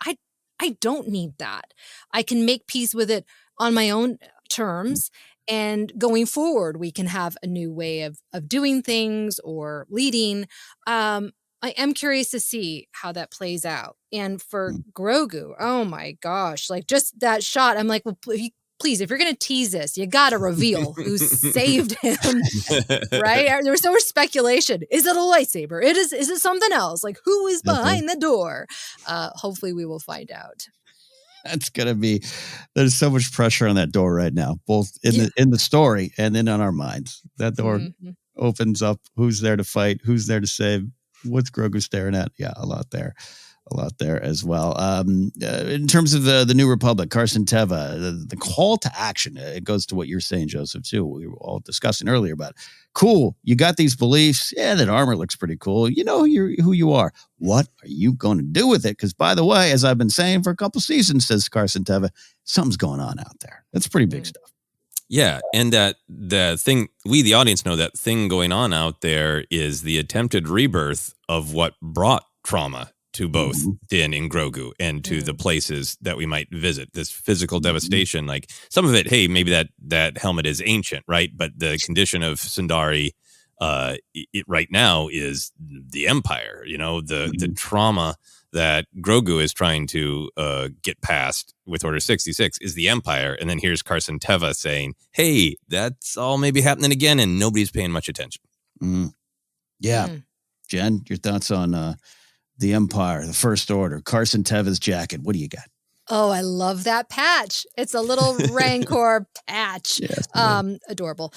[SPEAKER 4] I don't need that. I can make peace with it on my own terms. And going forward, we can have a new way of doing things or leading. I am curious to see how that plays out. And for Grogu, oh my gosh, like just that shot, I'm like, well, please, if you're going to tease this, you got to reveal who saved him, right? There was so much speculation. Is it a lightsaber? Is it something else? Like, who is behind the door? Hopefully we will find out.
[SPEAKER 2] That's going to be, there's so much pressure on that door right now, both in the story and then on our minds. That door opens up. Who's there to fight? Who's there to save? What's Grogu staring at? Yeah, a lot there as well. In terms of the New Republic, Carson Teva, the call to action, it goes to what you're saying, Joseph, too. We were all discussing earlier about, cool, you got these beliefs. Yeah, that armor looks pretty cool. You know who you are. What are you going to do with it? Because, by the way, as I've been saying for a couple seasons, says Carson Teva, something's going on out there. That's pretty big stuff.
[SPEAKER 3] Yeah, and that the thing, we, the audience, know that thing going on out there is the attempted rebirth of what brought trauma to both Din and Grogu and to the places that we might visit. This physical devastation, like some of it, hey, maybe that helmet is ancient, right? But the condition of Sundari right now is the Empire, the trauma that Grogu is trying to get past with Order 66 is the Empire. And then here's Carson Teva saying, hey, that's all maybe happening again and nobody's paying much attention.
[SPEAKER 2] Yeah. Jen, your thoughts on the Empire, the First Order, Carson Teva's jacket. What do you got?
[SPEAKER 4] Oh, I love that patch. It's a little Rancor patch.
[SPEAKER 2] Yes,
[SPEAKER 4] Adorable.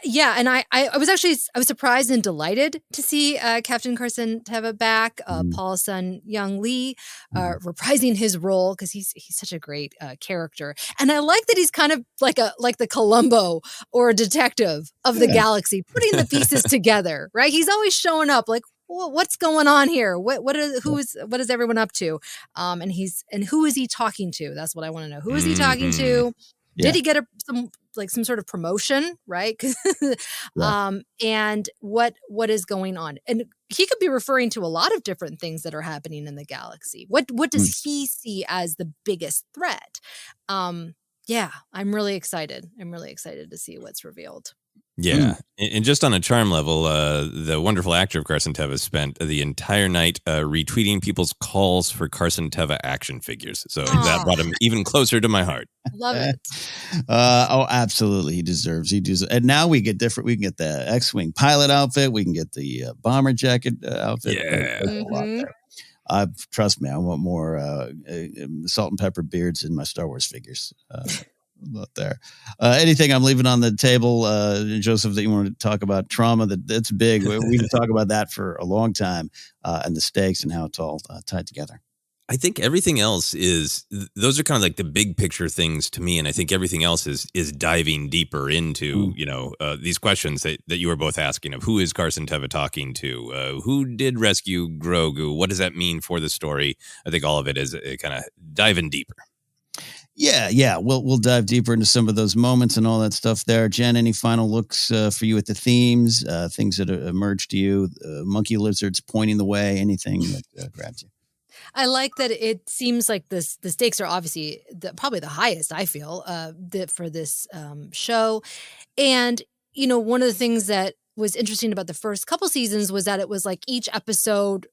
[SPEAKER 4] Yeah, and I was surprised and delighted to see Captain Carson Teva back. Paul Sun Young Lee reprising his role because he's such a great character, and I like that he's kind of like the Columbo or a detective of the galaxy, putting the pieces together. Right? He's always showing up like, well, what's going on here? What is everyone up to? And who is he talking to? That's what I want to know. Who is he talking to? Did he get some sort of promotion? Right. And what is going on? And he could be referring to a lot of different things that are happening in the galaxy. What does he see as the biggest threat? Yeah, I'm really excited. I'm really excited to see what's revealed.
[SPEAKER 3] Yeah. And just on a charm level, the wonderful actor of Carson Teva spent the entire night retweeting people's calls for Carson Teva action figures. So that brought him even closer to my heart.
[SPEAKER 4] Love it.
[SPEAKER 2] Absolutely. He deserves. And now we get different. We can get the X-Wing pilot outfit. We can get the bomber jacket outfit.
[SPEAKER 3] Yeah.
[SPEAKER 2] Trust me, I want more salt and pepper beards in my Star Wars figures. Not there. Anything I'm leaving on the table, Joseph, that you want to talk about? Trauma, that's big. We can talk about that for a long time, and the stakes and how it's all tied together.
[SPEAKER 3] I think everything else those are kind of like the big picture things to me. And I think everything else is diving deeper into, these questions that you were both asking of who is Carson Teva talking to? Who did rescue Grogu? What does that mean for the story? I think all of it is kind of diving deeper.
[SPEAKER 2] Yeah. We'll dive deeper into some of those moments and all that stuff there. Jen, any final looks for you at the themes, things that emerged to you, monkey lizards pointing the way, anything that grabs you?
[SPEAKER 4] I like that it seems like the stakes are obviously probably the highest, I feel, for this show. And, one of the things that was interesting about the first couple seasons was that it was like each episode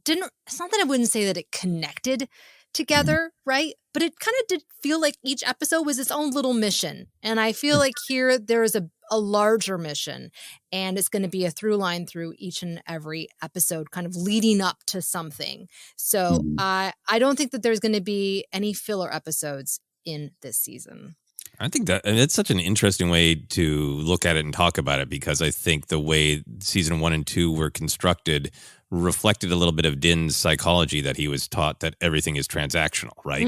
[SPEAKER 4] it's not that I wouldn't say that it connected together, right? But it kind of did feel like each episode was its own little mission. And I feel like here there is a larger mission, and it's going to be a through line through each and every episode, kind of leading up to something. So I don't think that there's going to be any filler episodes in this season.
[SPEAKER 3] I think it's such an interesting way to look at it and talk about it, because I think the way season 1 and 2 were constructed reflected a little bit of Din's psychology, that he was taught that everything is transactional, right?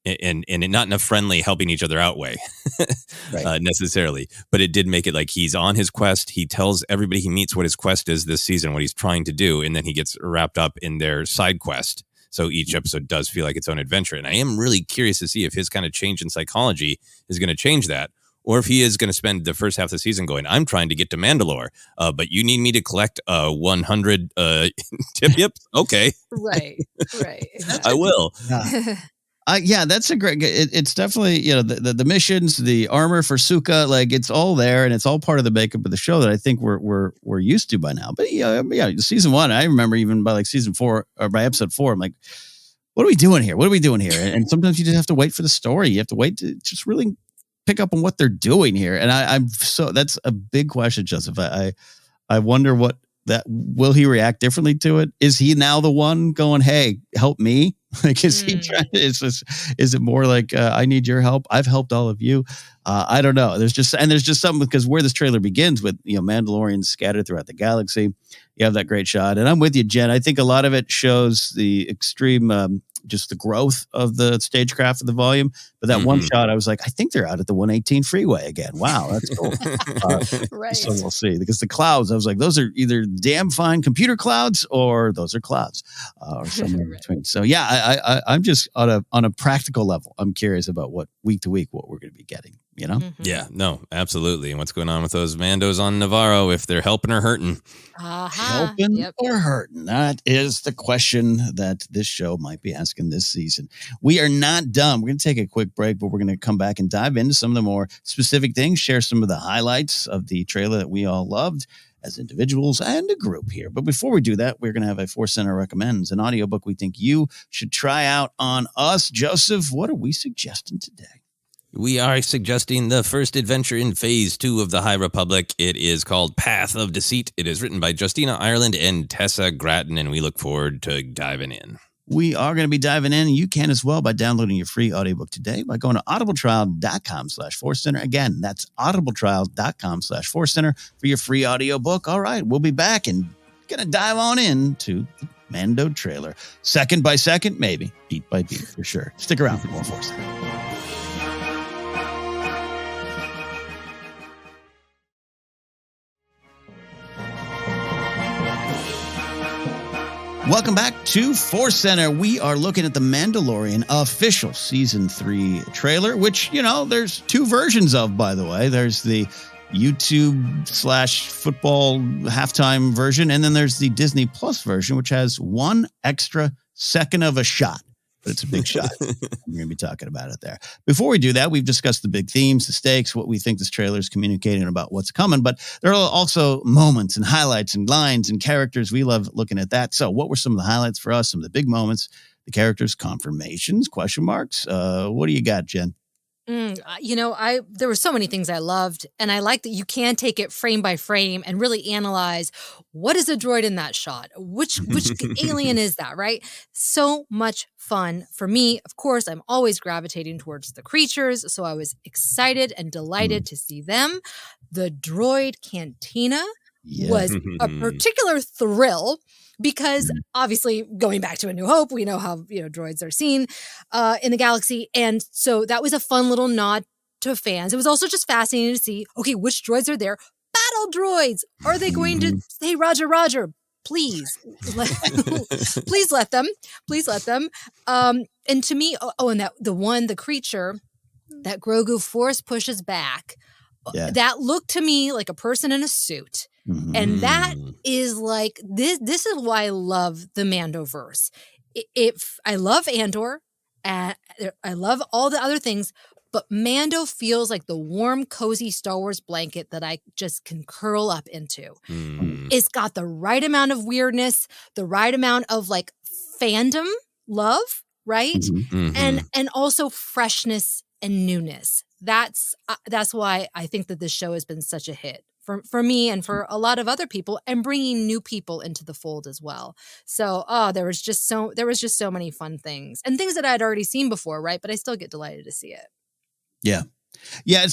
[SPEAKER 3] And not in a friendly, helping each other out way, necessarily. But it did make it like he's on his quest. He tells everybody he meets what his quest is this season, what he's trying to do, and then he gets wrapped up in their side quest. So each episode does feel like its own adventure. And I am really curious to see if his kind of change in psychology is going to change that, or if he is going to spend the first half of the season going, I'm trying to get to Mandalore, but you need me to collect 100 tip-yips? Okay.
[SPEAKER 4] Right.
[SPEAKER 3] I will.
[SPEAKER 2] Yeah, that's a great. It's definitely the missions, the armor for Suka, like it's all there, and it's all part of the makeup of the show that I think we're used to by now. But season 1, I remember even by like season 4 or by episode 4, I'm like, what are we doing here? And sometimes you just have to wait for the story. You have to wait to just really pick up on what they're doing here. And that's a big question, Joseph. I wonder will he react differently to it? Is he now the one going, hey, help me? Like, is he trying to, is it more like, I need your help? I've helped all of you. I don't know. There's just something, because where this trailer begins with, Mandalorians scattered throughout the galaxy. You have that great shot. And I'm with you, Jen. I think a lot of it shows the extreme, just the growth of the stagecraft of the volume. But that one shot, I was like, I think they're out at the 118 freeway again. Wow, that's cool.
[SPEAKER 4] Right.
[SPEAKER 2] So we'll see. Because the clouds, I was like, those are either damn fine computer clouds or those are clouds, or somewhere in between. So yeah, I'm just on a practical level, I'm curious about what week to week what we're going to be getting.
[SPEAKER 3] Yeah, no, absolutely. And what's going on with those Mandos on Navarro, if they're helping or hurting?
[SPEAKER 2] Helping or hurting? That is the question that this show might be asking this season. We are not done. We're going to take a quick break, but we're going to come back and dive into some of the more specific things, share some of the highlights of the trailer that we all loved as individuals and a group here. But before we do that, we're going to have a ForceCenter Recommends, an audiobook we think you should try out on us. Joseph, what are we suggesting today?
[SPEAKER 3] We are suggesting the first adventure in Phase 2 of the High Republic. It is called Path of Deceit. It is written by Justina Ireland and Tessa Gratton, and we look forward to diving in.
[SPEAKER 2] We are going to be diving in, and you can as well by downloading your free audiobook today by going to audibletrial.com/ForceCenter. Again, that's audibletrial.com/ForceCenter for your free audiobook. All right, we'll be back and going to dive on into the Mando trailer. Second by second, maybe. Beat by beat, for sure. Stick around for more ForceCenter. Welcome back to ForceCenter. We are looking at the Mandalorian official season 3 trailer, which, there's 2 versions of, by the way. There's the YouTube/football halftime version, and then there's the Disney Plus version, which has 1 extra second of a shot. But it's a big shot. We're going to be talking about it there. Before we do that, we've discussed the big themes, the stakes, what we think this trailer is communicating about what's coming. But there are also moments and highlights and lines and characters. We love looking at that. So what were some of the highlights for us, some of the big moments, the characters, confirmations, question marks? What do you got, Jen?
[SPEAKER 4] There were so many things I loved, and I like that you can take it frame by frame and really analyze what is a droid in that shot, which alien is that, right? So much fun for me. Of course, I'm always gravitating towards the creatures, so I was excited and delighted to see them. The droid cantina was a particular thrill. Because obviously, going back to A New Hope, we know how droids are seen in the galaxy, and so that was a fun little nod to fans. It was also just fascinating to see, okay, which droids are there? Battle droids. Are they going to say Roger, Roger? Please, please let them. Please let them. And to me, and that the creature that Grogu force pushes back, that looked to me like a person in a suit. And that is like, this is why I love the Mandoverse. I love Andor, and I love all the other things, but Mando feels like the warm, cozy Star Wars blanket that I just can curl up into. It's got the right amount of weirdness, the right amount of like fandom love, right? And also freshness and newness. That's why I think that this show has been such a hit. For me and for a lot of other people, and bringing new people into the fold as well. So, there was just so many fun things and things that I'd already seen before, right? But I still get delighted to see it.
[SPEAKER 2] Yeah. Yeah,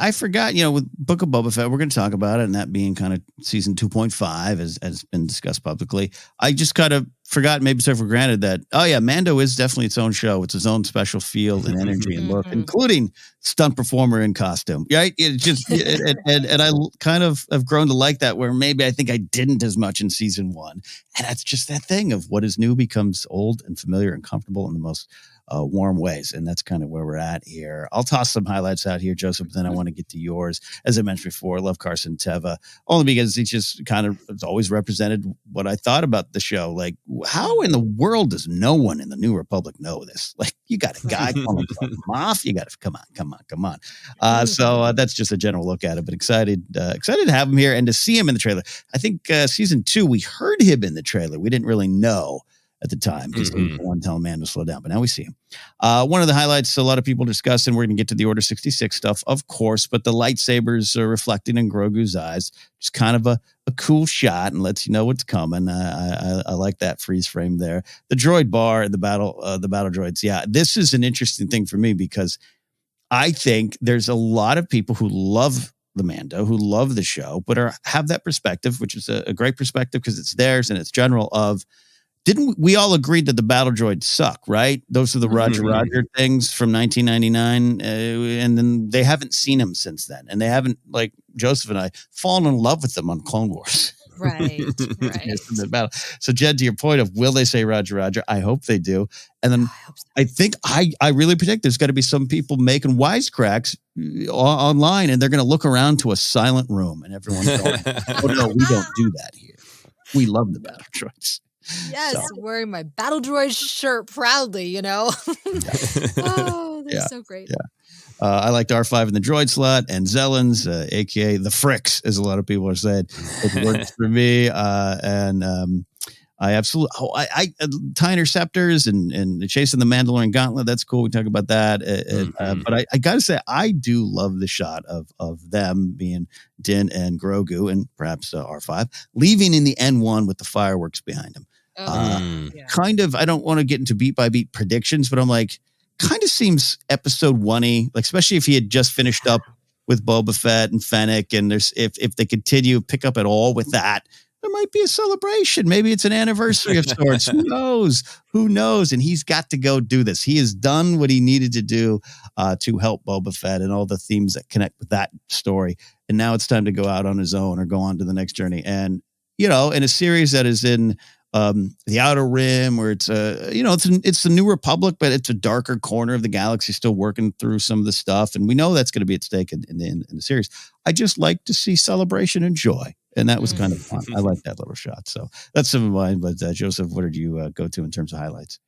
[SPEAKER 2] I forgot, with Book of Boba Fett, we're going to talk about it, and that being kind of season 2.5 has been discussed publicly. I just kind of forgot, maybe took for granted that, Mando is definitely its own show. It's its own special feel and energy and look, including stunt performer in costume. Right? It just, and I kind of have grown to like that, where maybe I think I didn't as much in season 1. And that's just that thing of what is new becomes old and familiar and comfortable in the most warm ways. And that's kind of where we're at here. I'll toss some highlights out here, Joseph, but then I want to get to yours. As I mentioned before, I love Carson Teva, only because he just kind of has always represented what I thought about the show. Like, how in the world does no one in the New Republic know this? Like, you got a guy calling himself Moff. You got to come on. So that's just a general look at it, but excited to have him here and to see him in the trailer. I think season 2, we heard him in the trailer. We didn't really know at the time, because he wanted to tell a man to slow down, but now we see him. One of the highlights a lot of people discuss, and we're going to get to the Order 66 stuff, of course, but the lightsabers are reflecting in Grogu's eyes. Just kind of a cool shot and lets you know what's coming. I like that freeze frame there. The droid bar, the battle droids. Yeah, this is an interesting thing for me, because I think there's a lot of people who love the Mando, who love the show, but have that perspective, which is a great perspective because it's theirs and it's general of, didn't we all agree that the battle droids suck, right? Those are the Roger Roger things from 1999. And then they haven't seen them since then. And they haven't, like Joseph and I, fallen in love with them on Clone Wars.
[SPEAKER 4] Right.
[SPEAKER 2] So, Jed, to your point of will they say Roger Roger? I hope they do. And then I think I really predict there's got to be some people making wisecracks online, and they're going to look around to a silent room, and everyone's going, oh, no, we don't do that here. We love the battle droids.
[SPEAKER 4] Yes, wearing my battle droid shirt proudly, Oh, they're so great. Yeah.
[SPEAKER 2] I liked R5 in the droid slot, and Zellens, a.k.a. the Fricks, as a lot of people are saying. It works for me. I absolutely, TIE interceptors and chasing the Mandalorian gauntlet. That's cool. We talk about that. But I got to say, I do love the shot of them being Din and Grogu, and perhaps R5 leaving in the N1 with the fireworks behind them.
[SPEAKER 4] Yeah.
[SPEAKER 2] Kind of, I don't want to get into beat by beat predictions, but I'm like, kind of seems episode 1-y, like especially if he had just finished up with Boba Fett and Fennec, and there's if they continue pick up at all with that, there might be a celebration. Maybe it's an anniversary of sorts. Who knows? Who knows? And he's got to go do this. He has done what he needed to do to help Boba Fett and all the themes that connect with that story. And now it's time to go out on his own or go on to the next journey. And, in a series that is in the Outer Rim, where it's it's the New Republic, but it's a darker corner of the galaxy, still working through some of the stuff, and we know that's going to be at stake in the series. I just like to see celebration and joy, and that was kind of fun. I like that little shot. So that's some of mine. But Joseph, what did you go to in terms of highlights?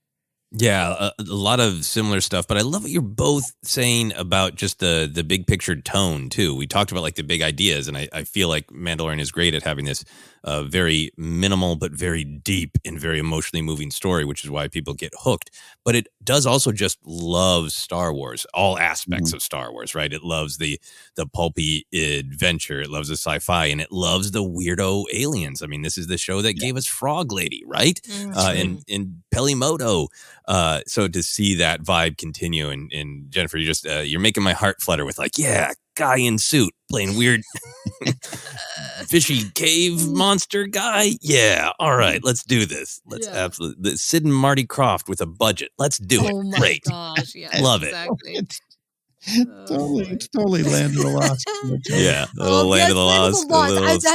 [SPEAKER 3] Yeah, a lot of similar stuff, but I love what you're both saying about just the big picture tone too. We talked about like the big ideas, and I feel like Mandalorian is great at having this very minimal but very deep and very emotionally moving story, which is why people get hooked. But it does also just love Star Wars, all aspects of Star Wars, right? It loves the pulpy adventure, it loves the sci-fi, and it loves the weirdo aliens. I mean, this is the show that gave us Frog Lady, right? And Pelimoto. So to see that vibe continue, and Jennifer, you're making my heart flutter with like, yeah, guy in suit playing weird fishy cave monster guy. Yeah. All right. Let's do this. Let's absolutely Sid and Marty Croft with a budget. Let's do it.
[SPEAKER 4] Oh my
[SPEAKER 3] Great.
[SPEAKER 4] gosh. Yeah,
[SPEAKER 3] Love
[SPEAKER 4] exactly.
[SPEAKER 3] it.
[SPEAKER 2] It's totally Land of the Lost.
[SPEAKER 3] Yeah. The little Land of the Lost.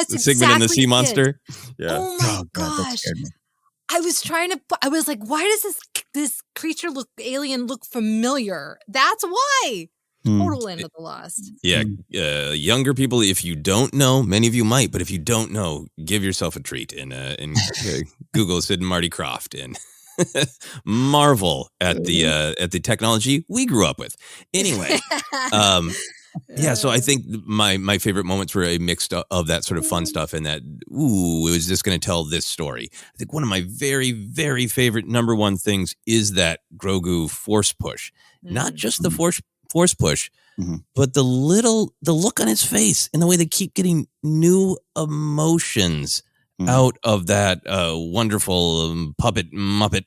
[SPEAKER 3] The Sigmund and the Sea Monster. Yeah.
[SPEAKER 4] Oh my
[SPEAKER 2] God, that
[SPEAKER 4] gosh.
[SPEAKER 2] scared me.
[SPEAKER 4] I was like, why does this creature alien look familiar? That's why. Total Land of the Lost.
[SPEAKER 3] Yeah. Younger people, if you don't know, many of you might, but if you don't know, give yourself a treat and Google Sid and Marty Croft and marvel at the technology we grew up with. Anyway, yeah, so I think my favorite moments were a mix of that sort of fun stuff and that, it was just going to tell this story. I think one of my very, very favorite number one things is that Grogu force push. Not just the force push, but the look on his face and the way they keep getting new emotions out of that wonderful puppet muppet,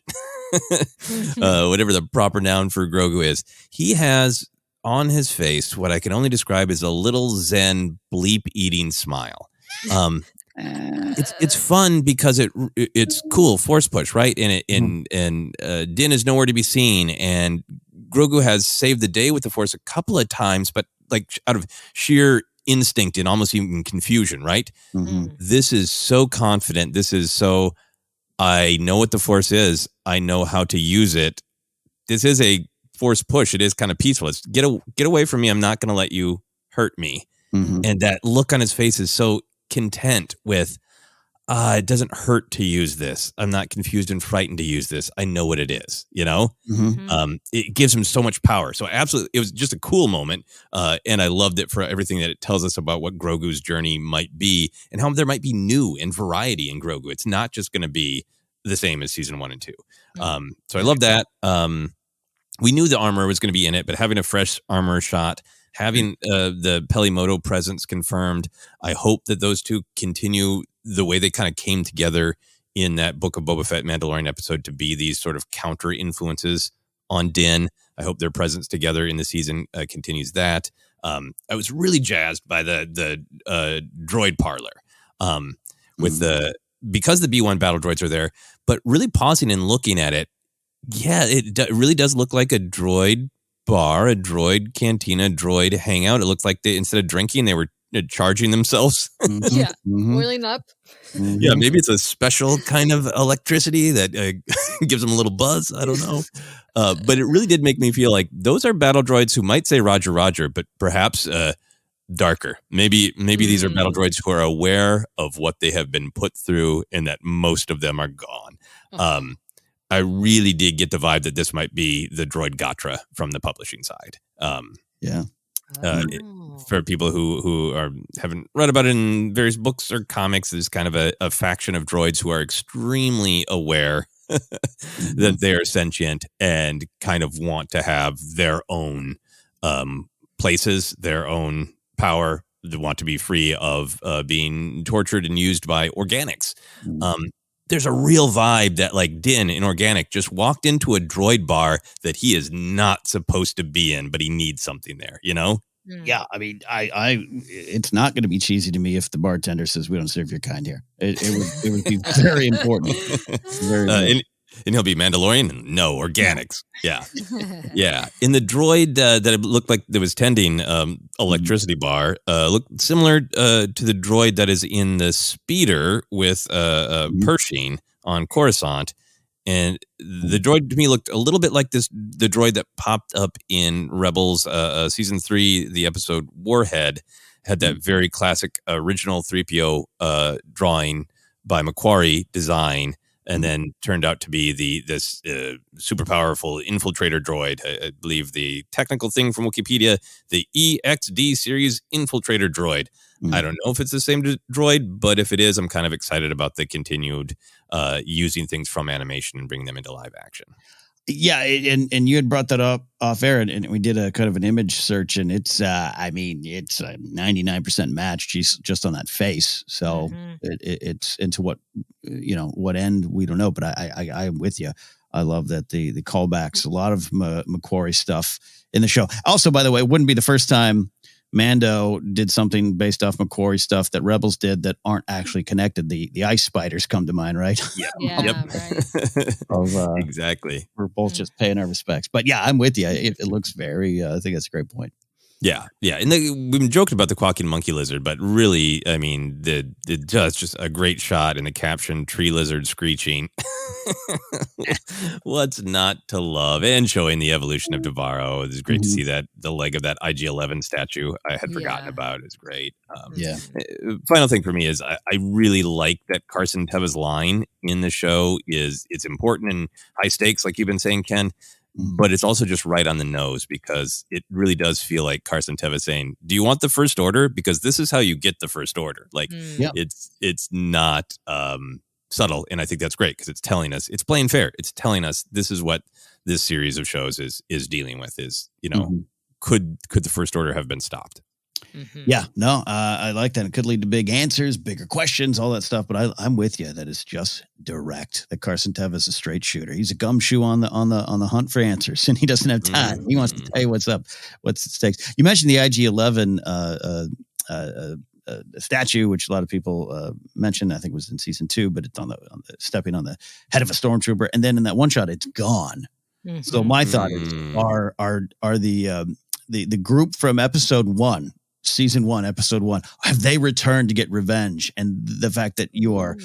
[SPEAKER 3] whatever the proper noun for Grogu is. He has on his face what I can only describe as a little Zen bleep eating smile. It's fun because it's cool force push, right? And Din is nowhere to be seen, and Grogu has saved the day with the Force a couple of times, but like out of sheer instinct and almost even confusion, right? This is so confident. This is so, I know what the Force is. I know how to use it. This is a Force push. It is kind of peaceful. It's get away from me. I'm not going to let you hurt me. And that look on his face is so content with, it doesn't hurt to use this. I'm not confused and frightened to use this. I know what it is, It gives him so much power. So absolutely, it was just a cool moment. And I loved it for everything that it tells us about what Grogu's journey might be and how there might be new and variety in Grogu. It's not just going to be the same as season 1 and 2. So I love that. We knew the armor was going to be in it, but having a fresh armor shot, having the Pelimoto presence confirmed, I hope that those two continue the way they kind of came together in that Book of Boba Fett Mandalorian episode to be these sort of counter influences on Din. I hope their presence together in the season continues that. I was really jazzed by the droid parlor because the B-1 battle droids are there, but really pausing and looking at it. Yeah, it really does look like a droid bar, a droid cantina, droid hangout. It looks like instead of drinking, they were charging themselves.
[SPEAKER 4] Oiling up.
[SPEAKER 3] Yeah, maybe it's a special kind of electricity that gives them a little buzz. I don't know. But it really did make me feel like those are battle droids who might say Roger, Roger, but perhaps darker. Maybe these are battle droids who are aware of what they have been put through and that most of them are gone. I really did get the vibe that this might be the droid Gatra from the publishing side. For people who haven't read about it in various books or comics, there's kind of a faction of droids who are extremely aware that they are sentient and kind of want to have their own places, their own power. They want to be free of being tortured and used by organics. there's a real vibe that like Din in Organic just walked into a droid bar that he is not supposed to be in, but he needs something there, you know?
[SPEAKER 2] Yeah, I mean, it's not going to be cheesy to me if the bartender says we don't serve your kind here. It would be very important. Very important.
[SPEAKER 3] And he'll be Mandalorian? No, organics. Yeah. Yeah. In the droid that it looked like that was tending electricity bar, looked similar to the droid that is in the speeder with Pershing on Coruscant. And the droid to me looked a little bit like the droid that popped up in Rebels season 3, the episode Warhead, had that very classic original 3PO drawing by Macquarie design, and then turned out to be this super powerful infiltrator droid. I believe the technical thing from Wikipedia, the EXD series infiltrator droid. I don't know if it's the same droid, but if it is, I'm kind of excited about the continued using things from animation and bringing them into live action.
[SPEAKER 2] Yeah, and you had brought that up off air, and we did a kind of an image search, and it's it's a 99% match just on that face. So it's into what end we don't know, but I'm with you. I love that the callbacks, a lot of Macquarie stuff in the show. Also, by the way, it wouldn't be the first time Mando did something based off Macquarie stuff that Rebels did that aren't actually connected. The ice spiders come to mind, right?
[SPEAKER 4] Yeah,
[SPEAKER 3] right. Exactly.
[SPEAKER 2] We're both just paying our respects. But yeah, I'm with you. It looks very, I think that's a great point.
[SPEAKER 3] Yeah, yeah. And we've been joking about the quacking monkey lizard, but really, I mean, just a great shot in the caption, tree lizard screeching. What's not to love? And showing the evolution of Devarro. It's great to see that the leg of that IG-11 statue I had forgotten about is great. Final thing for me is I really like that Carson Teva's line in the show it's important and high stakes, like you've been saying, Ken. But it's also just right on the nose, because it really does feel like Carson Teva saying, do you want the First Order? Because this is how you get the First Order. Like it's not subtle. And I think that's great, because it's telling us, it's playing fair. It's telling us this is what this series of shows is dealing with is, could the First Order have been stopped?
[SPEAKER 2] Yeah, no, I like that. It could lead to big answers, bigger questions, all that stuff. But I'm with you that it's just direct. That Carson Teva is a straight shooter. He's a gumshoe on the hunt for answers, and he doesn't have time. He wants to tell you what's up, what's at stake. You mentioned the IG-11 statue, which a lot of people mentioned. I think it was in season 2, but it's on the stepping on the head of a stormtrooper, and then in that one shot, it's gone. So my thought is, are the group from episode 1? Season 1, episode 1, have they returned to get revenge? And the fact that you are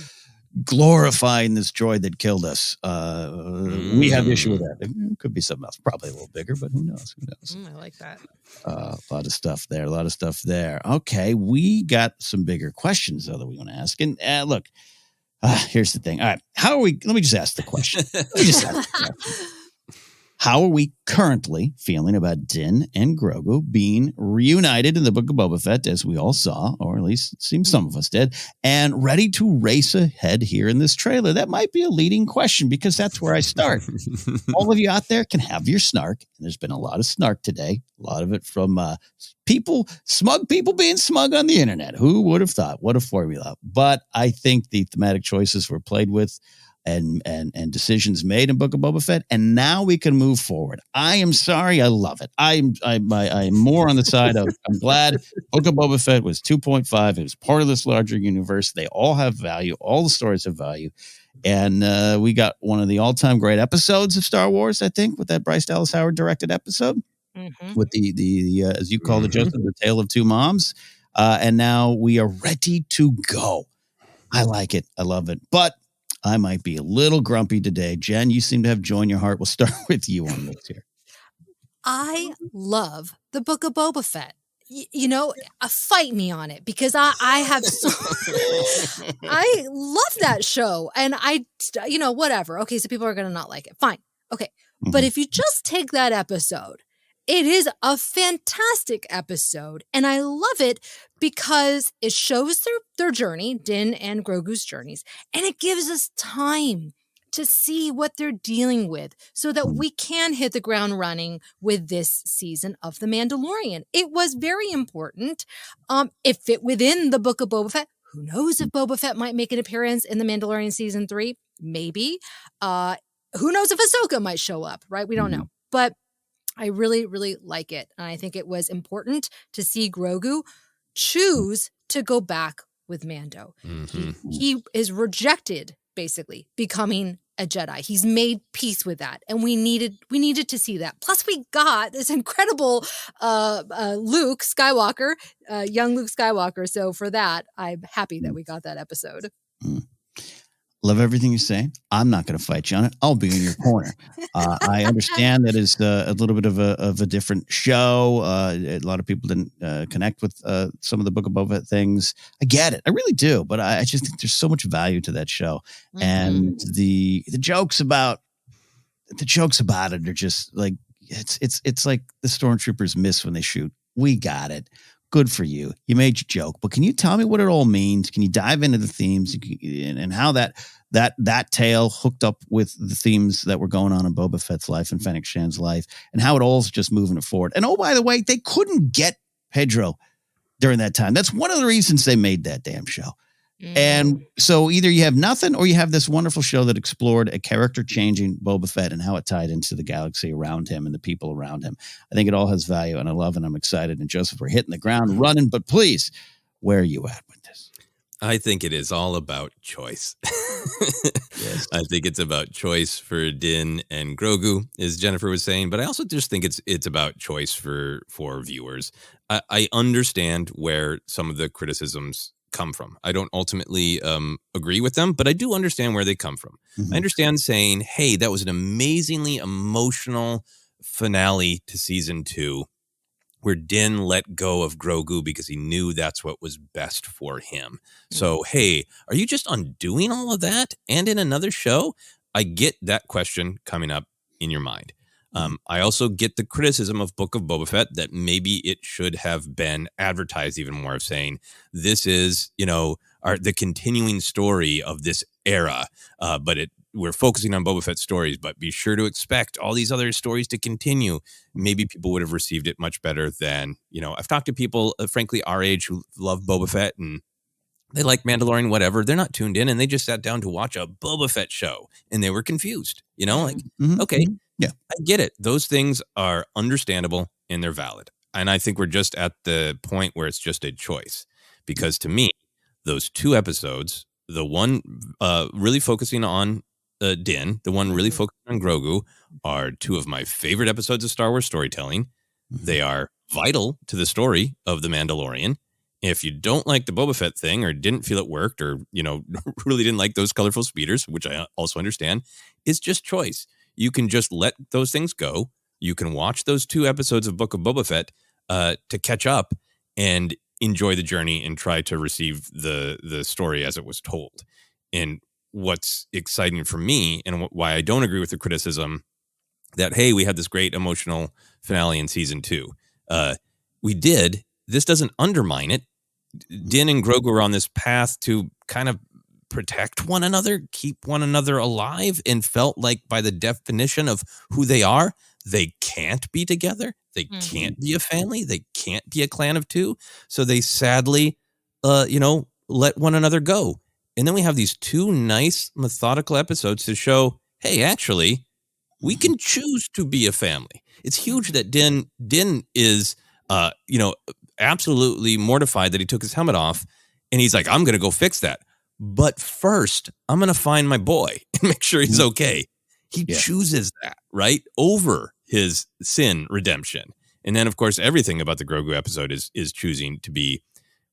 [SPEAKER 2] glorifying this droid that killed us, we have issue with that. It could be something else, probably a little bigger, but who knows?
[SPEAKER 4] I like that.
[SPEAKER 2] A lot of stuff there. Okay, we got some bigger questions though that we want to ask. And look, here's the thing. All right, let me just ask the question. How are we currently feeling about Din and Grogu being reunited in the Book of Boba Fett, as we all saw, or at least it seems some of us did, and ready to race ahead here in this trailer? That might be a leading question, because that's where I start. All of you out there can have your snark. And there's been a lot of snark today, a lot of it from smug people being smug on the internet. Who would have thought? What a formula. But I think the thematic choices were played with, and decisions made in Book of Boba Fett, and now we can move forward. I am sorry, I love it. I'm more on the side of, I'm glad Book of Boba Fett was 2.5. It was part of this larger universe. They all have value. All the stories have value. And we got one of the all-time great episodes of Star Wars, I think, with that Bryce Dallas Howard directed episode, with the as you call it, Joseph, the Tale of Two Moms. And now we are ready to go. I like it. I love it. But I might be a little grumpy today. Jen, you seem to have joy in your heart. We'll start with you on this here.
[SPEAKER 4] I love the Book of Boba Fett. Fight me on it, because I have I love that show, and whatever. Okay, so people are going to not like it. Fine. Okay. But if you just take that episode, it is a fantastic episode, and I love it because it shows their journey, Din and Grogu's journeys, and it gives us time to see what they're dealing with so that we can hit the ground running with this season of The Mandalorian. It was very important. It fit within the Book of Boba Fett. Who knows if Boba Fett might make an appearance in The Mandalorian season 3? Maybe. Who knows if Ahsoka might show up, right? We don't know. But I really, really like it. And I think it was important to see Grogu choose to go back with Mando. He is rejected, basically, becoming a Jedi. He's made peace with that. And we needed to see that. Plus, we got this incredible Luke Skywalker, young Luke Skywalker. So for that, I'm happy that we got that episode.
[SPEAKER 2] Love everything you say. I'm not going to fight you on it. I'll be in your corner. I understand that is a little bit of a different show. A lot of people didn't connect with some of the Book of Boba Fett things. I get it. I really do. But I just think there's so much value to that show. And the jokes about it are just like, it's like the stormtroopers miss when they shoot. We got it. Good for you. You made your joke, but can you tell me what it all means? Can you dive into the themes and how that tale hooked up with the themes that were going on in Boba Fett's life and Fennec Shan's life, and how it all's just moving it forward? And oh, by the way, they couldn't get Pedro during that time. That's one of the reasons they made that damn show. And so either you have nothing or you have this wonderful show that explored a character-changing Boba Fett and how it tied into the galaxy around him and the people around him. I think it all has value, and I love it. I'm excited. And Joseph, we're hitting the ground running, but please, where are you at with this?
[SPEAKER 3] I think it is all about choice. Yes. I think it's about choice for Din and Grogu, as Jennifer was saying, but I also just think it's about choice for viewers. I understand where some of the criticisms come from. I don't ultimately agree with them, but I do understand where they come from. I understand saying, hey, that was an amazingly emotional finale to season 2 where Din let go of Grogu because he knew that's what was best for him. So, hey, are you just undoing all of that and in another show? I get that question coming up in your mind. I also get the criticism of Book of Boba Fett that maybe it should have been advertised even more, of saying this is, the continuing story of this era, but we're focusing on Boba Fett stories, but be sure to expect all these other stories to continue. Maybe people would have received it much better than, I've talked to people, frankly, our age who love Boba Fett and they like Mandalorian, whatever. They're not tuned in and they just sat down to watch a Boba Fett show and they were confused, okay.
[SPEAKER 2] Yeah,
[SPEAKER 3] I get it. Those things are understandable and they're valid. And I think we're just at the point where it's just a choice. Because to me, those 2 episodes, the one really focusing on Din, the one really focusing on Grogu, are 2 of my favorite episodes of Star Wars storytelling. They are vital to the story of The Mandalorian. If you don't like the Boba Fett thing or didn't feel it worked or, really didn't like those colorful speeders, which I also understand, it's just choice. You can just let those things go. You can watch those 2 episodes of Book of Boba Fett to catch up and enjoy the journey and try to receive the story as it was told. And what's exciting for me and why I don't agree with the criticism that, hey, we had this great emotional finale in season 2. We did. This doesn't undermine it. Din and Grogu are on this path to kind of protect one another, keep one another alive, and felt like by the definition of who they are, they can't be together. They can't be a family. They can't be a clan of 2. So they sadly, let one another go. And then we have these 2 nice methodical episodes to show, hey, actually, we can choose to be a family. It's huge that Din is, absolutely mortified that he took his helmet off. And he's like, I'm going to go fix that. But first, I'm going to find my boy and make sure he's okay. He chooses that, right, over his sin redemption. And then, of course, everything about the Grogu episode is choosing to be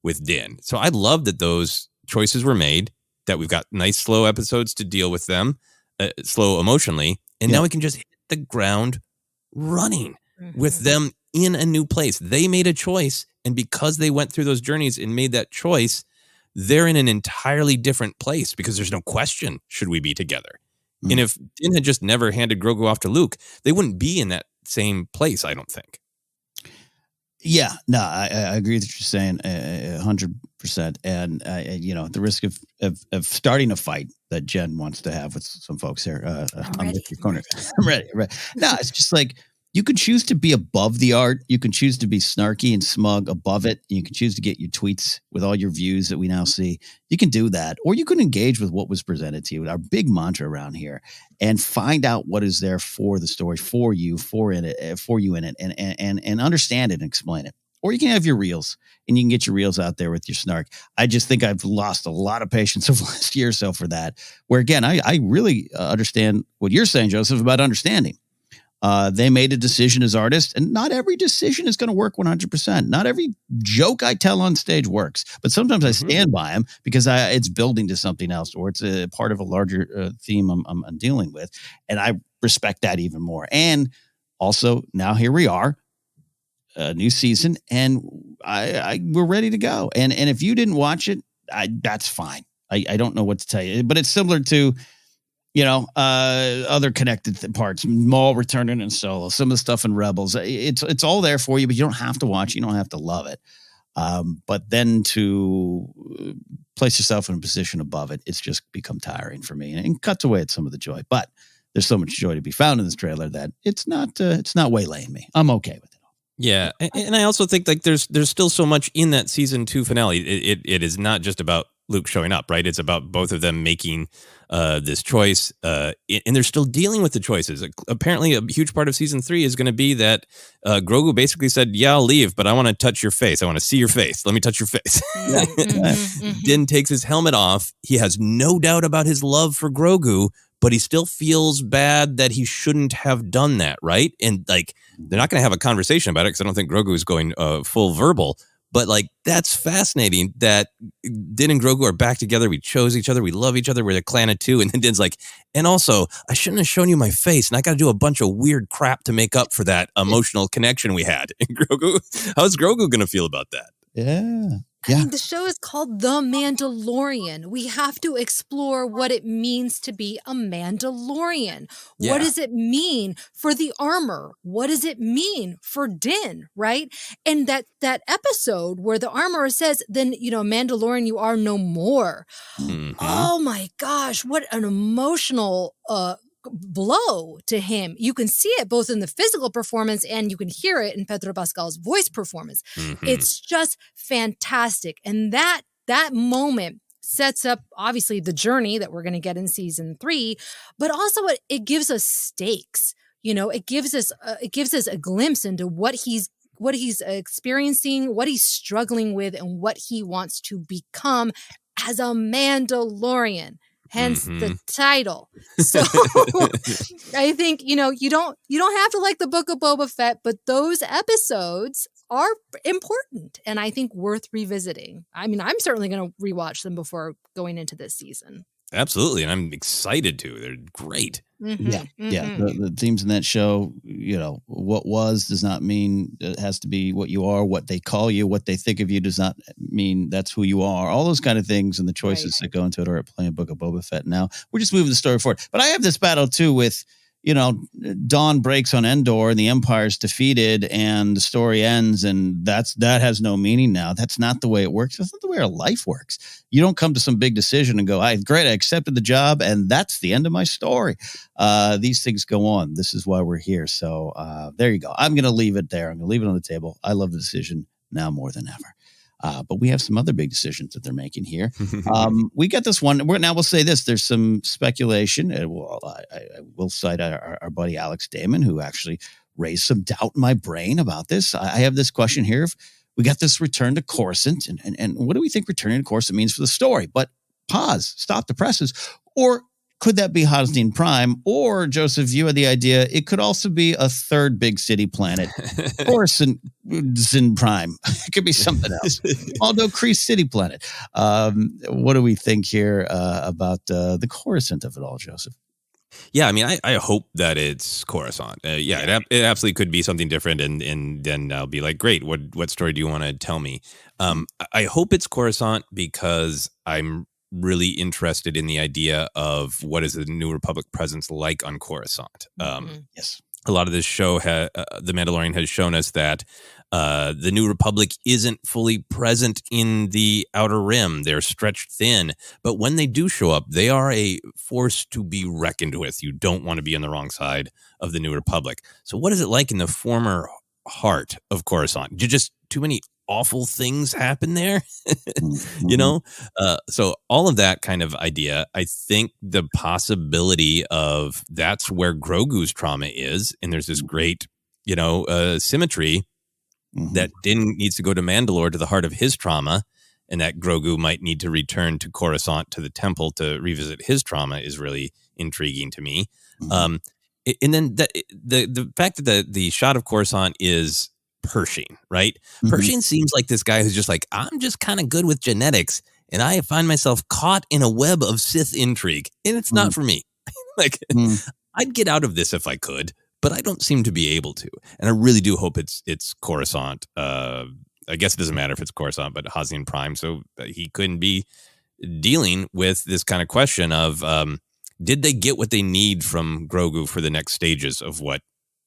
[SPEAKER 3] with Din. So I love that those choices were made, that we've got nice, slow episodes to deal with them, slow emotionally. And now we can just hit the ground running with them in a new place. They made a choice. And because they went through those journeys and made that choice, they're in an entirely different place because there's no question, should we be together? And if Din had just never handed Grogu off to Luke, they wouldn't be in that same place, I don't think.
[SPEAKER 2] Yeah, no, I agree with what you're saying 100%. And, the risk of starting a fight that Jen wants to have with some folks here, I'm with your corner. I'm ready. No, it's just like, You can choose to be above the art. You can choose to be snarky and smug above it. You can choose to get your tweets with all your views that we now see. You can do that, or you can engage with what was presented to you. Our big mantra around here, and find out what is there for the story, for you, for in it, and understand it and explain it. Or you can have your reels, and you can get your reels out there with your snark. I just think I've lost a lot of patience over the last year or so for that. Where again, I really understand what you're saying, Joseph, about understanding. They made a decision as artists, and not every decision is going to work 100%. Not every joke I tell on stage works, but sometimes I stand by them because it's building to something else, or it's a part of a larger theme I'm dealing with, and I respect that even more. And also, now here we are, a new season, and we're ready to go. And if you didn't watch it, that's fine. I don't know what to tell you, but it's similar to, other connected parts, Maul returning in Solo, some of the stuff in Rebels. It's all there for you, but you don't have to watch. You don't have to love it. But then to place yourself in a position above it, it's just become tiring for me, and cuts away at some of the joy. But there's so much joy to be found in this trailer that it's not waylaying me. I'm okay with it.
[SPEAKER 3] Yeah, and I also think like there's still so much in that season 2 finale. It is not just about Luke showing up, right? It's about both of them making this choice, and they're still dealing with the choices. Apparently, a huge part of season 3 is going to be that Grogu basically said, "Yeah, I'll leave, but I want to touch your face. I want to see your face. Let me touch your face." Din takes his helmet off. He has no doubt about his love for Grogu, but he still feels bad that he shouldn't have done that, right? And like, they're not going to have a conversation about it because I don't think Grogu is going full verbal. But like, that's fascinating that Din and Grogu are back together. We chose each other. We love each other. We're a clan of two. And then Din's like, and also, I shouldn't have shown you my face. And I got to do a bunch of weird crap to make up for that emotional connection we had. And Grogu, how's Grogu going to feel about that?
[SPEAKER 2] Yeah.
[SPEAKER 4] I mean, the show is called The Mandalorian. We have to explore what it means to be a Mandalorian.
[SPEAKER 3] Yeah.
[SPEAKER 4] What does it mean for the armor? What does it mean for Din, right? And that episode where the armorer says, then, Mandalorian, you are no more.
[SPEAKER 3] Mm-hmm.
[SPEAKER 4] Oh my gosh, what an emotional blow to him. You can see it both in the physical performance and you can hear it in Pedro Pascal's voice performance.
[SPEAKER 3] Mm-hmm.
[SPEAKER 4] It's just fantastic. And that moment sets up obviously the journey that we're going to get in season 3, but also it gives us stakes. It gives us a glimpse into what he's experiencing, what he's struggling with, and what he wants to become as a Mandalorian. Hence the title. So I think, you don't have to like the Book of Boba Fett, but those episodes are important and I think worth revisiting. I mean, I'm certainly going to rewatch them before going into this season.
[SPEAKER 3] Absolutely. And I'm excited to. They're great.
[SPEAKER 2] Yeah. The themes in that show, what was does not mean it has to be what you are. What they call you, what they think of you does not mean that's who you are. All those kind of things and the choices that go into it are at Playing Book of Boba Fett. Now we're just moving the story forward. But I have this battle too with, dawn breaks on Endor and the Empire's defeated and the story ends, and that has no meaning now. That's not the way it works. That's not the way our life works. You don't come to some big decision and go, great, I accepted the job, and that's the end of my story. These things go on. This is why we're here. So there you go. I'm going to leave it there. I'm going to leave it on the table. I love the decision now more than ever. But we have some other big decisions that they're making here. We got this one. We'll say this. There's some speculation. I will cite our buddy Alex Damon, who actually raised some doubt in my brain about this. I have this question here. We got this return to Coruscant. And what do we think returning to Coruscant means for the story? But pause. Stop the presses. Or could that be Hosnian Prime? Or, Joseph, you had the idea it could also be a third big city planet. Coruscant Prime. It could be something else. Although Kreese City Planet. What do we think here about the Coruscant of it all, Joseph?
[SPEAKER 3] Yeah, I mean, I hope that it's Coruscant. It absolutely could be something different, and then I'll be like, great, what story do you want to tell me? I hope it's Coruscant because I'm really interested in the idea of what is the New Republic presence like on Coruscant.
[SPEAKER 2] Yes.
[SPEAKER 3] A lot of this show, The Mandalorian, has shown us that The New Republic isn't fully present in the Outer Rim. They're stretched thin. But when they do show up, they are a force to be reckoned with. You don't want to be on the wrong side of the New Republic. So what is it like in the former heart of Coruscant? Just too many awful things happen there, you know? So all of that kind of idea, I think the possibility of that's where Grogu's trauma is. And there's this great, symmetry that Din needs to go to Mandalore to the heart of his trauma, and that Grogu might need to return to Coruscant to the temple to revisit his trauma is really intriguing to me. And then the fact that the shot of Coruscant is Pershing, right? Pershing seems like this guy who's just like, I'm just kind of good with genetics, and I find myself caught in a web of Sith intrigue, and it's not for me. I'd get out of this if I could, but I don't seem to be able to. And I really do hope it's Coruscant. I guess it doesn't matter if it's Coruscant, but Hazian Prime, so he couldn't be dealing with this kind of question of did they get what they need from Grogu for the next stages of what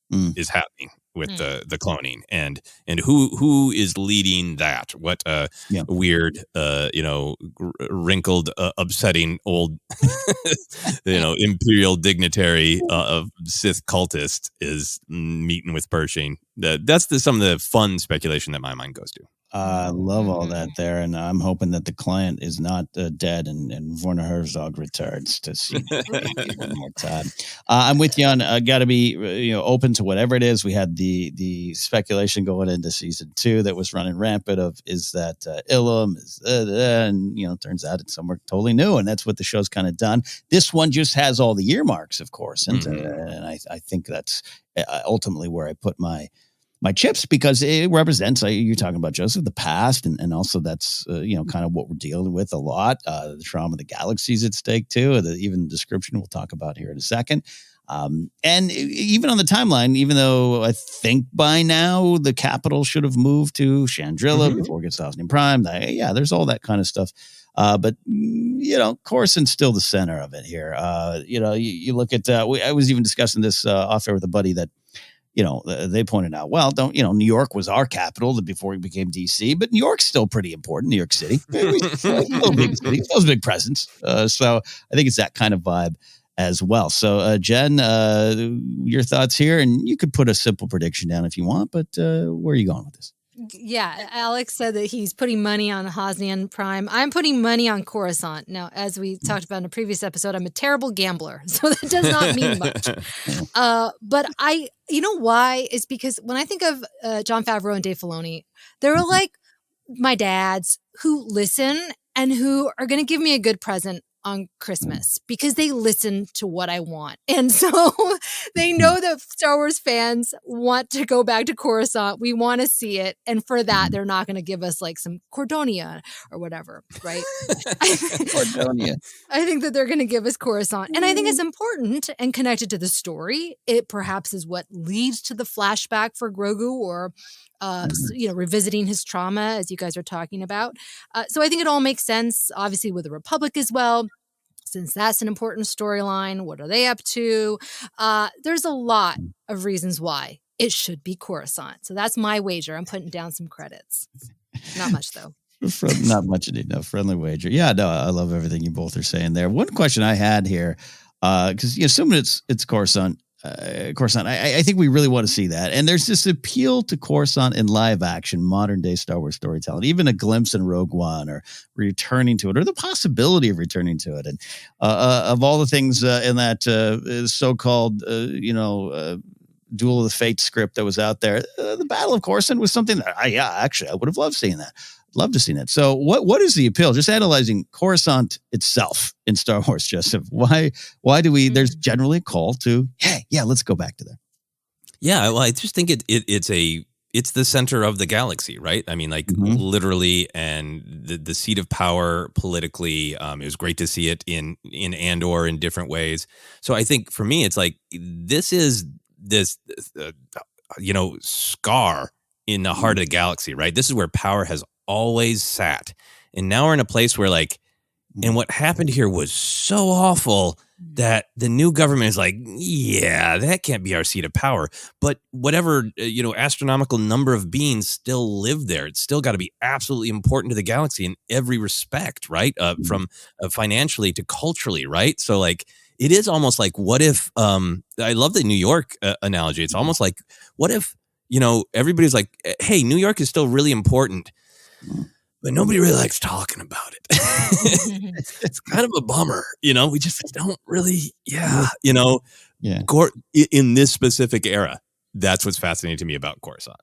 [SPEAKER 3] is happening with the cloning, and who is leading that? What weird, wrinkled, upsetting old, imperial dignitary of Sith cultist is meeting with Pershing. That's some of the fun speculation that my mind goes to.
[SPEAKER 2] I love all that there, and I'm hoping that the client is not dead and Werner Herzog returns to see one more time. I'm with you on got to be open to whatever it is. We had the speculation going into season 2 that was running rampant of is that Ilum is and turns out it's somewhere totally new, and that's what the show's kind of done. This one just has all the earmarks, of course, and I think that's ultimately where I put my chips, because it represents, you're talking about, Joseph, the past, and also that's, kind of what we're dealing with a lot. The trauma of the galaxy's at stake, too. Even the description we'll talk about here in a second. And even on the timeline, even though I think by now the capital should have moved to Chandrilla before it gets to Hazian Prime. There's all that kind of stuff. But Coruscant's still the center of it here. You look at, I was even discussing this off air with a buddy that, they pointed out, well, New York was our capital before it became DC, but New York's still pretty important, New York City. Still a big city, still a big presence. So I think it's that kind of vibe as well. So, Jen, your thoughts here, and you could put a simple prediction down if you want, but where are you going with this?
[SPEAKER 4] Yeah, Alex said that he's putting money on Hazian Prime. I'm putting money on Coruscant. Now, as we talked about in a previous episode, I'm a terrible gambler, so that does not mean much. But why? Is because when I think of Jon Favreau and Dave Filoni, they're like my dads who listen and who are going to give me a good present on Christmas because they listen to what I want. And so they know that Star Wars fans want to go back to Coruscant. We want to see it. And for that, they're not going to give us like some Cordonia or whatever, right?
[SPEAKER 2] Cordonia.
[SPEAKER 4] I think that they're going to give us Coruscant. And I think it's important and connected to the story. It perhaps is what leads to the flashback for Grogu or revisiting his trauma, as you guys are talking about. So I think it all makes sense, obviously, with the Republic as well, since that's an important storyline. What are they up to? There's a lot of reasons why it should be Coruscant. So that's my wager. I'm putting down some credits. Not much, though.
[SPEAKER 2] Not much indeed. No, friendly wager. Yeah, no, I love everything you both are saying there. One question I had here, because assuming it's Coruscant, I think we really want to see that. And there's this appeal to Coruscant in live action, modern day Star Wars storytelling, even a glimpse in Rogue One or returning to it or the possibility of returning to it. And of all the things in that so-called, Duel of the Fates script that was out there, the Battle of Coruscant was something that I would have loved seeing that. Love to see that. So what is the appeal? Just analyzing Coruscant itself in Star Wars, Joseph. Why do we, there's generally a call to, let's go back to there. Yeah,
[SPEAKER 3] well, I just think it's the center of the galaxy, right? I mean, like literally, and the seat of power politically. It was great to see it in Andor in different ways. So I think for me, it's like, this is this, scar in the heart of the galaxy, right? This is where power has always sat. And now we're in a place where, like, And what happened here was so awful that the new government is like, yeah, that can't be our seat of power. But whatever, astronomical number of beings still live there. It's still got to be absolutely important to the galaxy in every respect, right? From financially to culturally, right? So like, it is almost like, what if, I love the New York analogy. It's almost like, what if, everybody's like, hey, New York is still really important, but nobody really likes talking about it. It's kind of a bummer, we just don't really, in this specific era. That's what's fascinating to me about Coruscant.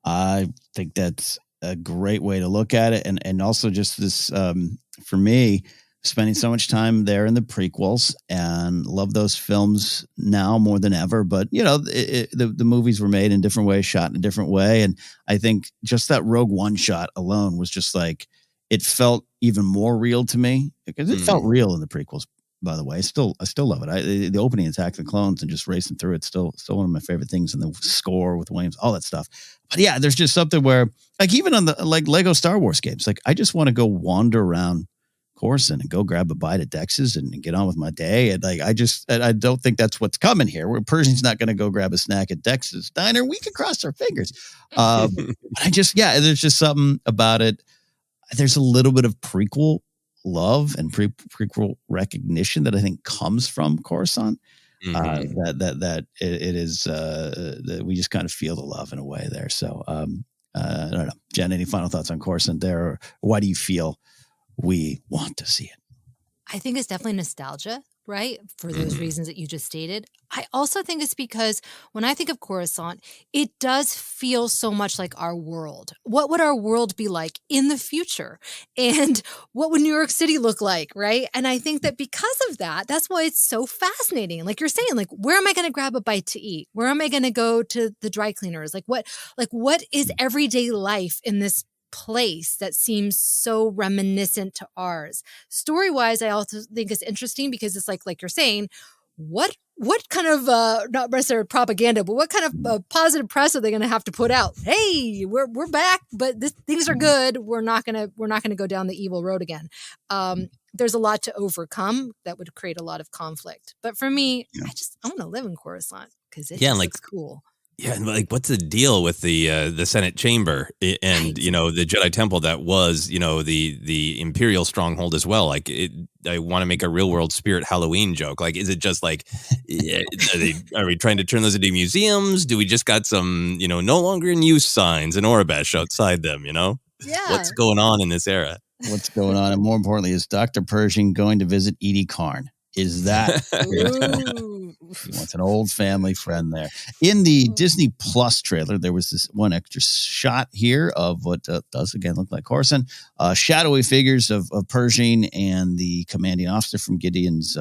[SPEAKER 2] I think that's a great way to look at it. And also just this, for me, spending so much time there in the prequels and love those films now more than ever. But, the movies were made in different ways, shot in a different way. And I think just that Rogue One shot alone was just like, it felt even more real to me because it felt real in the prequels, by the way. I still love it. The opening Attack of the Clones and just racing through it's still one of my favorite things. And the score with Williams, all that stuff. But yeah, there's just something where like even on the like Lego Star Wars games, like I just want to go wander around Coruscant and go grab a bite at Dex's and get on with my day. And like, I don't think that's what's coming here. Where Pershing's not going to go grab a snack at Dex's diner. We could cross our fingers. There's just something about it. There's a little bit of prequel love and prequel recognition that I think comes from Coruscant. That it is that we just kind of feel the love in a way there. So I don't know, Jen, any final thoughts on Coruscant there, or why do you feel we want to see it?
[SPEAKER 4] I think it's definitely nostalgia, right? For those reasons that you just stated. I also think it's because when I think of Coruscant, it does feel so much like our world. What would our world be like in the future? And what would New York City look like, right? And I think that because of that, that's why it's so fascinating. Like you're saying, like, where am I going to grab a bite to eat? Where am I going to go to the dry cleaners? Like what is everyday life in this place that seems so reminiscent to ours? Story-wise, I also think it's interesting because it's like you're saying, what kind of not necessarily propaganda, but what kind of positive press are they going to have to put out? Hey, we're back, but things are good. We're not gonna go down the evil road again. There's a lot to overcome that would create a lot of conflict. But for me, I want to live in Coruscant because it's cool.
[SPEAKER 3] Yeah, and like, what's the deal with the Senate chamber and the Jedi Temple that was the Imperial stronghold as well? Like, I want to make a real world Spirit Halloween joke. Like, is it just like, are we trying to turn those into museums? Do we just got some no longer in use signs and Orabesh outside them?
[SPEAKER 4] Yeah,
[SPEAKER 3] what's going on in this era?
[SPEAKER 2] What's going on, and more importantly, is Dr. Pershing going to visit Edie Karn? Is that he wants an old family friend there. In the Disney Plus trailer, there was this one extra shot here of what does again look like Coruscant, shadowy figures of Pershing and the commanding officer from Gideon's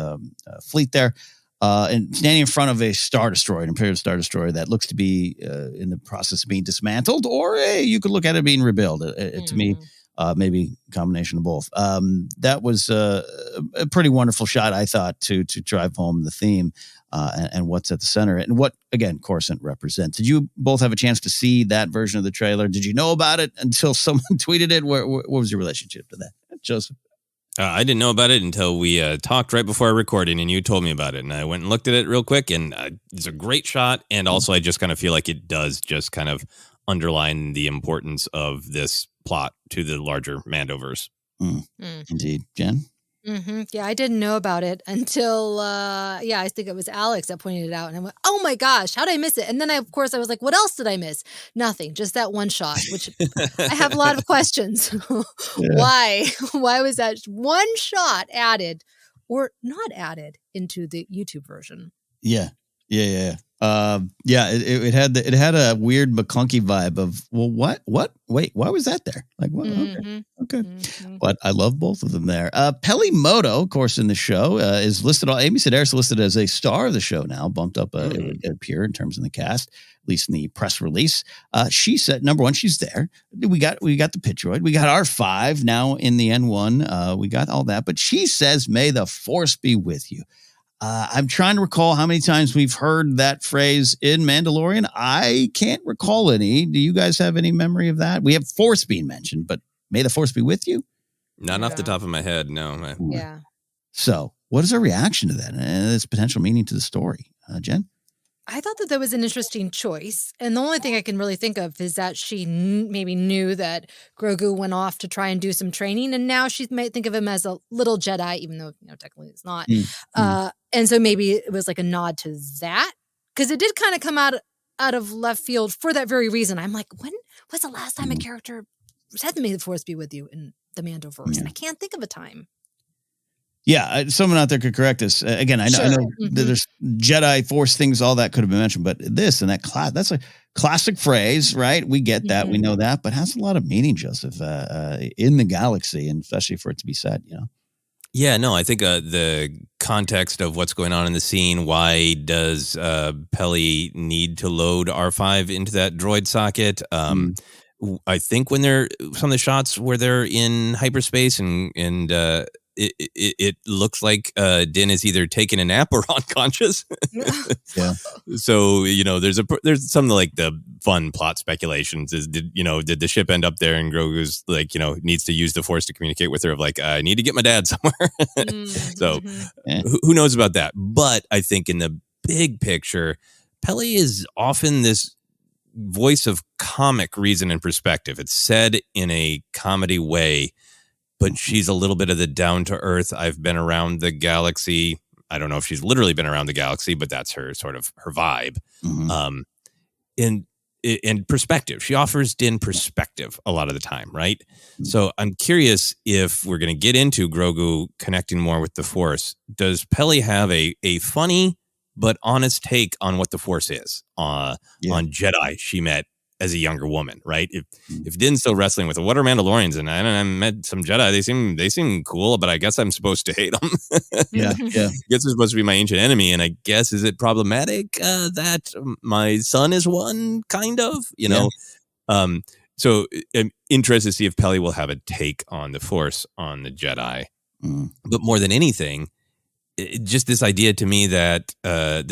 [SPEAKER 2] fleet there, and standing in front of a Star Destroyer, an Imperial Star Destroyer that looks to be in the process of being dismantled, or you could look at it being rebuilt. To me, maybe a combination of both. That was a pretty wonderful shot, I thought, to drive home the theme and what's at the center and what, again, Coruscant represents. Did you both have a chance to see that version of the trailer? Did you know about it until someone tweeted it? What was your relationship to that, Joseph?
[SPEAKER 3] I didn't know about it until we talked right before our recording, and you told me about it. And I went and looked at it real quick, and it's a great shot. And also, I just kind of feel like it does just kind of underline the importance of this plot to the larger Mandoverse.
[SPEAKER 2] Indeed. Jen?
[SPEAKER 4] Mm-hmm. Yeah, I didn't know about it until, I think it was Alex that pointed it out. And I went, oh my gosh, how did I miss it? And then, I was like, what else did I miss? Nothing, just that one shot, which I have a lot of questions. Why? Why was that one shot added or not added into the YouTube version?
[SPEAKER 2] Yeah. It had a weird McClunky vibe of, well, what? Wait, why was that there? Like, what? Okay. But I love both of them there. Peli Motto, of course, in the show is listed. Amy Sedaris listed as a star of the show now, bumped up it appear in terms of the cast, at least in the press release. She said, number one, she's there. We got the Pitroid. We got R5 now in the N1. We got all that. But she says, "May the Force be with you." I'm trying to recall how many times we've heard that phrase in Mandalorian. I can't recall any. Do you guys have any memory of that? We have Force being mentioned, but may the Force be with you?
[SPEAKER 3] Not off the top of my head, no.
[SPEAKER 4] Yeah.
[SPEAKER 2] So, what is our reaction to that and its potential meaning to the story, Jen?
[SPEAKER 4] I thought that was an interesting choice. And the only thing I can really think of is that she maybe knew that Grogu went off to try and do some training. And now she might think of him as a little Jedi, even though, technically it's not. And so maybe it was like a nod to that. Because it did kind of come out of left field for that very reason. I'm like, when was the last time a character said, "May the Force be with you" in the Mandoverse? And I can't think of a time.
[SPEAKER 2] Yeah, someone out there could correct us. Again, I know that there's Jedi Force things, all that could have been mentioned, but this and that that's a classic phrase, right? We get that, we know that, but has a lot of meaning, Joseph, in the galaxy, and especially for it to be said,
[SPEAKER 3] Yeah, no, I think the context of what's going on in the scene, why does Peli need to load R5 into that droid socket? I think when some of the shots where they're in hyperspace and it looks like Din is either taking a nap or unconscious.
[SPEAKER 2] Yeah.
[SPEAKER 3] So, there's some like the fun plot speculations is, did the ship end up there and Grogu's like, needs to use the Force to communicate with her of like, I need to get my dad somewhere. So who knows about that? But I think in the big picture, Peli is often this voice of comic reason and perspective. It's said in a comedy way, but she's a little bit of the down to earth. I've been around the galaxy. I don't know if she's literally been around the galaxy, but that's her sort of her vibe. In perspective, she offers Din perspective a lot of the time, right? So I'm curious if we're going to get into Grogu connecting more with the Force. Does Peli have a funny but honest take on what the Force is on Jedi she met as a younger woman, right? If Din's still wrestling with what are Mandalorians, and I met some Jedi, they seem cool, but I guess I'm supposed to hate them.
[SPEAKER 2] Yeah.
[SPEAKER 3] I guess they're supposed to be my ancient enemy, and I guess is it problematic that my son is one, kind of, So I'm interested to see if Peli will have a take on the Force on the Jedi, but more than anything, just this idea to me that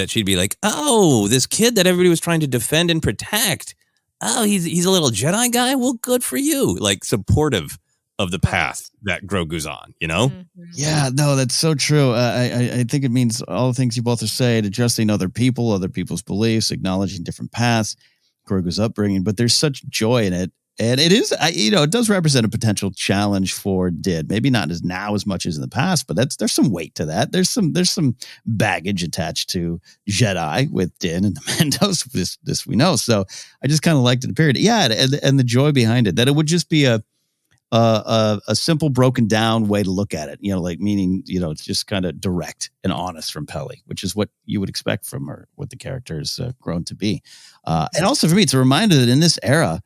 [SPEAKER 3] she'd be like, oh, this kid that everybody was trying to defend and protect. Oh, he's a little Jedi guy? Well, good for you. Like, supportive of the path that Grogu's on,
[SPEAKER 2] Yeah, no, that's so true. I think it means all the things you both are saying, addressing other people, other people's beliefs, acknowledging different paths, Grogu's upbringing, but there's such joy in it. And it is, it does represent a potential challenge for Din. Maybe not as much as in the past, but there's some weight to that. There's some baggage attached to Jedi with Din and the Mandos. This we know. So I just kind of liked it. Period. Yeah, and the joy behind it, that it would just be a simple, broken down way to look at it. Meaning, it's just kind of direct and honest from Peli, which is what you would expect from her, what the character has grown to be. And also for me, it's a reminder that in this era,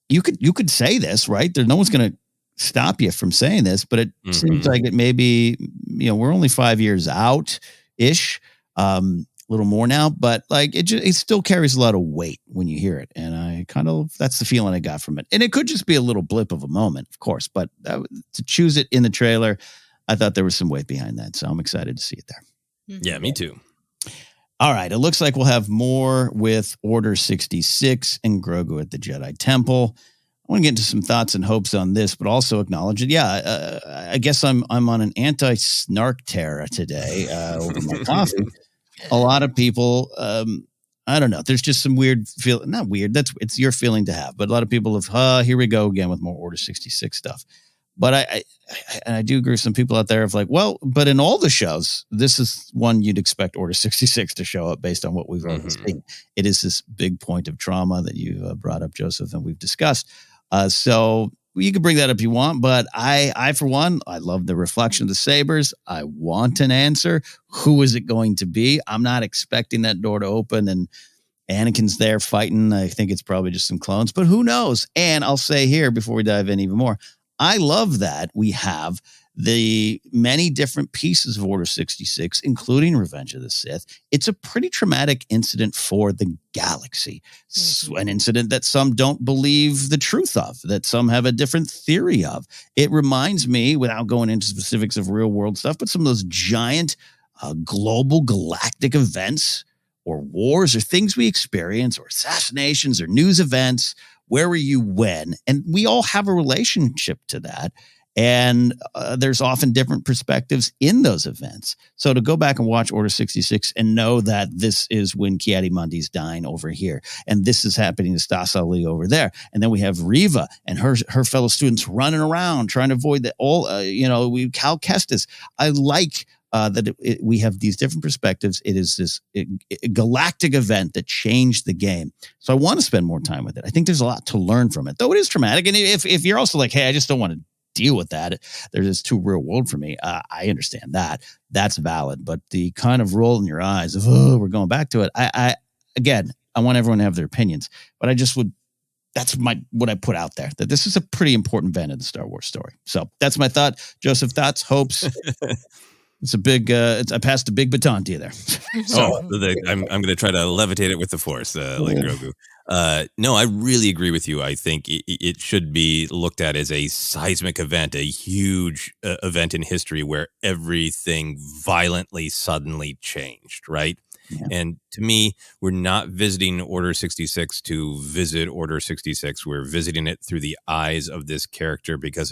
[SPEAKER 2] you could say this, right? No one's going to stop you from saying this, but it seems like it may be, we're only 5 years out ish, a little more now, but like it still carries a lot of weight when you hear it. And that's the feeling I got from it. And it could just be a little blip of a moment, of course, but to choose it in the trailer, I thought there was some weight behind that. So I'm excited to see it there.
[SPEAKER 3] Yeah, me too.
[SPEAKER 2] All right. It looks like we'll have more with Order 66 and Grogu at the Jedi Temple. I want to get into some thoughts and hopes on this, but also acknowledge it. Yeah, I guess I'm on an anti-snark tear today over my coffee. A lot of people, I don't know. There's just some weird feel. Not weird. It's your feeling to have. But a lot of people have, here we go again with more Order 66 stuff. But I do agree with some people out there of like, well, but in all the shows, this is one you'd expect Order 66 to show up based on what we've already seen. It is this big point of trauma that you brought up, Joseph, and we've discussed. So you can bring that up if you want, but I for one, I love the reflection of the sabers. I want an answer. Who is it going to be? I'm not expecting that door to open and Anakin's there fighting. I think it's probably just some clones, but who knows? And I'll say here before we dive in even more, I love that we have the many different pieces of Order 66, including Revenge of the Sith. It's a pretty traumatic incident for the galaxy. An incident that some don't believe the truth of, that some have a different theory of. It reminds me, without going into specifics of real world stuff, but some of those giant global galactic events or wars or things we experience or assassinations or news events. Where were you when? And we all have a relationship to that. And there's often different perspectives in those events. So to go back and watch Order 66 and know that this is when Ki-Adi-Mundi's dying over here, and this is happening to Stas Ali over there, and then we have Riva and her fellow students running around trying to avoid that. Cal Kestis. I like that we have these different perspectives. It is this galactic event that changed the game. So I want to spend more time with it. I think there's a lot to learn from it, though it is traumatic. And if you're also like, hey, I just don't want to deal with that, there's just too real world for me. I understand that. That's valid. But the kind of roll in your eyes of, oh, we're going back to it. I want everyone to have their opinions, but that's what I put out there, that this is a pretty important event in the Star Wars story. So that's my thought. Joseph, thoughts, hopes? It's a big, I passed a big baton to you there.
[SPEAKER 3] I'm going to try to levitate it with the Force, like Grogu. No, I really agree with you. I think it should be looked at as a seismic event, a huge event in history where everything violently, suddenly changed, right? Yeah. And to me, we're not visiting Order 66 to visit Order 66. We're visiting it through the eyes of this character because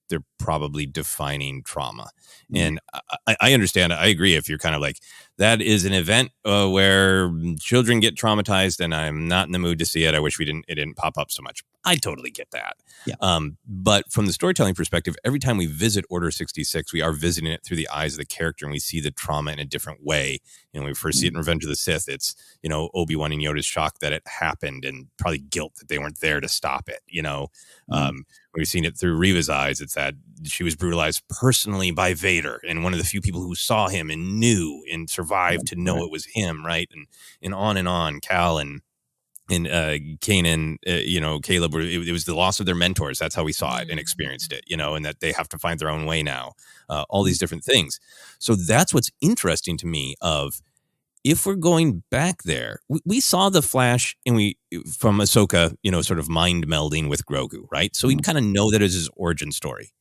[SPEAKER 3] they're probably defining trauma. And I understand. I agree. If you're kind of like, that is an event where children get traumatized and I'm not in the mood to see it. I wish it didn't pop up so much. I totally get that. Yeah. But from the storytelling perspective, every time we visit Order 66, we are visiting it through the eyes of the character and we see the trauma in a different way. When we first see it in Revenge of the Sith, it's, Obi-Wan and Yoda's shock that it happened and probably guilt that they weren't there to stop it. We've seen it through Reva's eyes. It's that she was brutalized personally by Vader and one of the few people who saw him and knew and survived to know it was him, right? And on. Cal and Kanan, Caleb, it was the loss of their mentors. That's how we saw it and experienced it, and that they have to find their own way now. All these different things. So that's what's interesting to me of, if we're going back there, we saw the Flash from Ahsoka, sort of mind melding with Grogu, right? So we kind of know that is his origin story.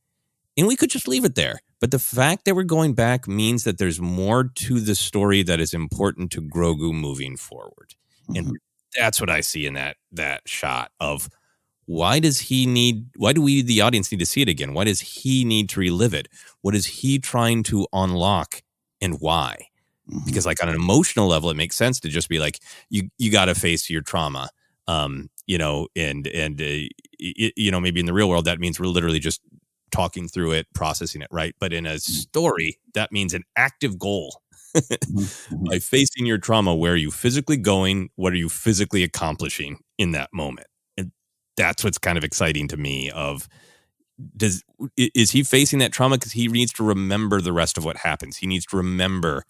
[SPEAKER 3] And we could just leave it there. But the fact that we're going back means that there's more to the story that is important to Grogu moving forward. And that's what I see in that shot of, why do we, the audience, need to see it again? Why does he need to relive it? What is he trying to unlock and why? Because like on an emotional level, it makes sense to just be like, you got to face your trauma, maybe in the real world, that means we're literally just talking through it, processing it, right? But in a story, that means an active goal. By facing your trauma, where are you physically going? What are you physically accomplishing in that moment? And that's what's kind of exciting to me of, is he facing that trauma because he needs to remember the rest of what happens? He needs to remember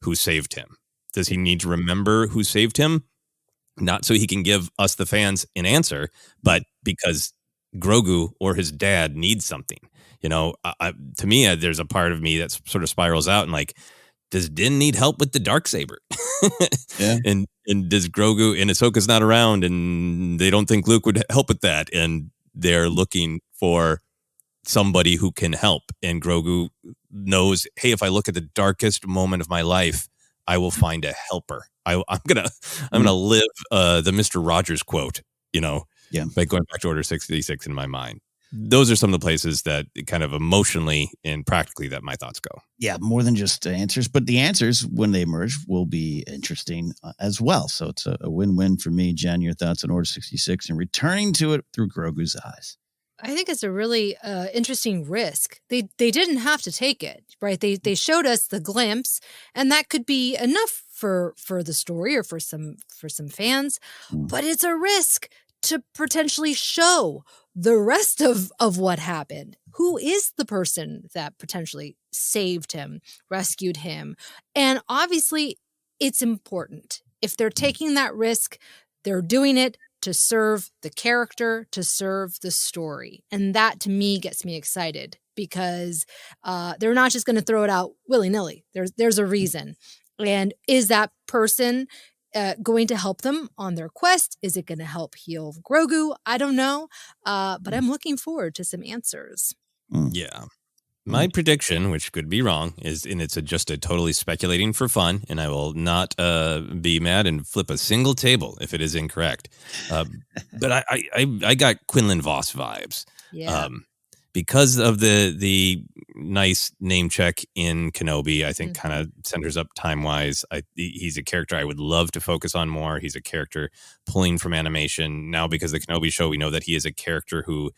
[SPEAKER 3] who saved him. Does he need to remember who saved him? Not so he can give us, the fans, an answer, but because Grogu or his dad needs something. To me, there's a part of me that sort of spirals out and like, does Din need help with the Darksaber? Yeah. And does Grogu, and Ahsoka's not around and they don't think Luke would help with that. And they're looking for somebody who can help. And Grogu knows, hey, if I look at the darkest moment of my life, I will find a helper. I'm gonna live the Mr. Rogers quote, by going back to Order 66 in my mind. Those are some of the places that kind of emotionally and practically that my thoughts go.
[SPEAKER 2] Yeah, more than just answers, but the answers when they emerge will be interesting as well. So it's a win-win for me. Jen, your thoughts on Order 66 and returning to it through Grogu's eyes?
[SPEAKER 4] I think it's a really interesting risk. They didn't have to take it, right? They showed us the glimpse, and that could be enough for the story or for some fans. But it's a risk to potentially show the rest of what happened. Who is the person that potentially saved him, rescued him? And obviously, it's important. If they're taking that risk, they're doing it to serve the character, to serve the story. And that, to me, gets me excited because they're not just going to throw it out willy-nilly. There's a reason. And is that person going to help them on their quest? Is it going to help heal Grogu? I don't know. But I'm looking forward to some answers.
[SPEAKER 3] Yeah. My prediction, which could be wrong, is, and it's just a totally speculating for fun, and I will not be mad and flip a single table if it is incorrect. But I got Quinlan Voss vibes.
[SPEAKER 4] Yeah.
[SPEAKER 3] because of the nice name check in Kenobi, I think kind of centers up time-wise. He's a character I would love to focus on more. He's a character pulling from animation. Now, because of the Kenobi show, we know that he is a character who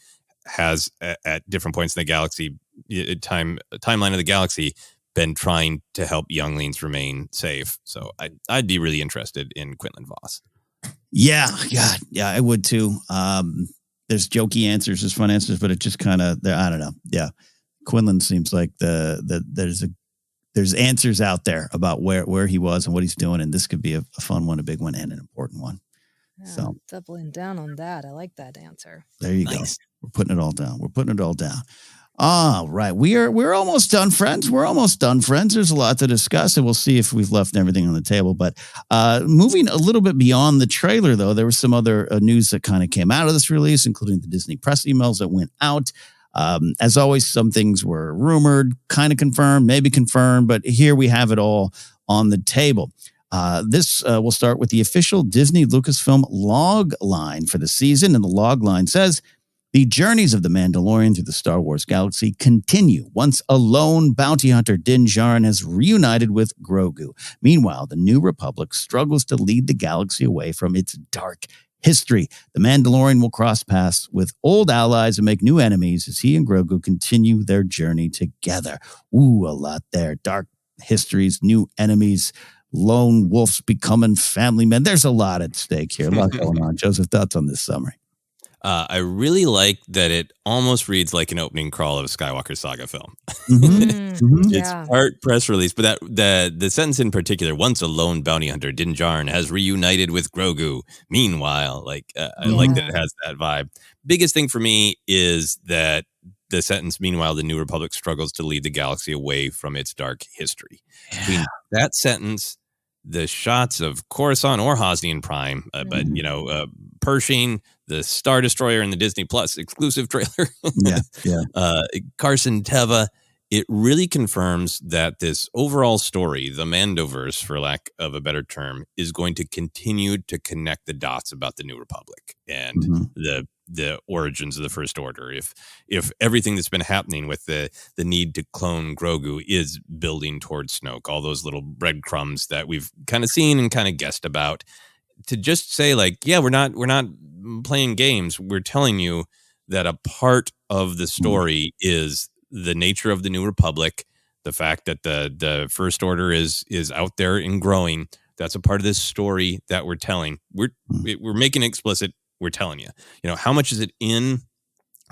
[SPEAKER 3] has, at different points in the galaxy, timeline of the galaxy, been trying to help younglings remain safe. So I'd be really interested in Quinlan Vos.
[SPEAKER 2] Yeah, I would too. There's jokey answers, there's fun answers, but it just kind of, I don't know. Yeah, Quinlan seems like there's answers out there about where he was and what he's doing, and this could be a fun one, a big one, and an important one.
[SPEAKER 4] Yeah,
[SPEAKER 2] so
[SPEAKER 4] doubling down on that, I like that answer.
[SPEAKER 2] There you go. We're putting it all down. All right, we're almost done, friends. There's a lot to discuss, and we'll see if we've left everything on the table. But moving a little bit beyond the trailer, though, there was some other news that kind of came out of this release, including the Disney press emails that went out. As always, some things were rumored, kind of confirmed, maybe confirmed, but here we have it all on the table. This will start with the official Disney Lucasfilm log line for the season, and the log line says, "The journeys of the Mandalorian through the Star Wars galaxy continue once a lone bounty hunter, Din Djarin, has reunited with Grogu. Meanwhile, the New Republic struggles to lead the galaxy away from its dark history. The Mandalorian will cross paths with old allies and make new enemies as he and Grogu continue their journey together." Ooh, a lot there. Dark histories, new enemies, lone wolves becoming family men. There's a lot at stake here. A lot going on. Joseph, thoughts on this summary?
[SPEAKER 3] I really like that it almost reads like an opening crawl of a Skywalker Saga film. It's part press release, but the sentence in particular, "Once a lone bounty hunter, Din Djarin has reunited with Grogu. Meanwhile," I like that it has that vibe. Biggest thing for me is that the sentence, "Meanwhile, the New Republic struggles to lead the galaxy away from its dark history." Between that sentence, the shots of Coruscant or Hosnian Prime, but Pershing, the Star Destroyer in the Disney Plus exclusive trailer, Carson Teva, it really confirms that this overall story, the Mandoverse, for lack of a better term, is going to continue to connect the dots about the New Republic and the origins of the First Order. If everything that's been happening with the need to clone Grogu is building towards Snoke, all those little breadcrumbs that we've kind of seen and kind of guessed about, to just say we're not playing games. We're telling you that a part of the story is the nature of the New Republic, the fact that the First Order is out there and growing. That's a part of this story that we're telling. We're making it explicit. We're telling you. How much is it in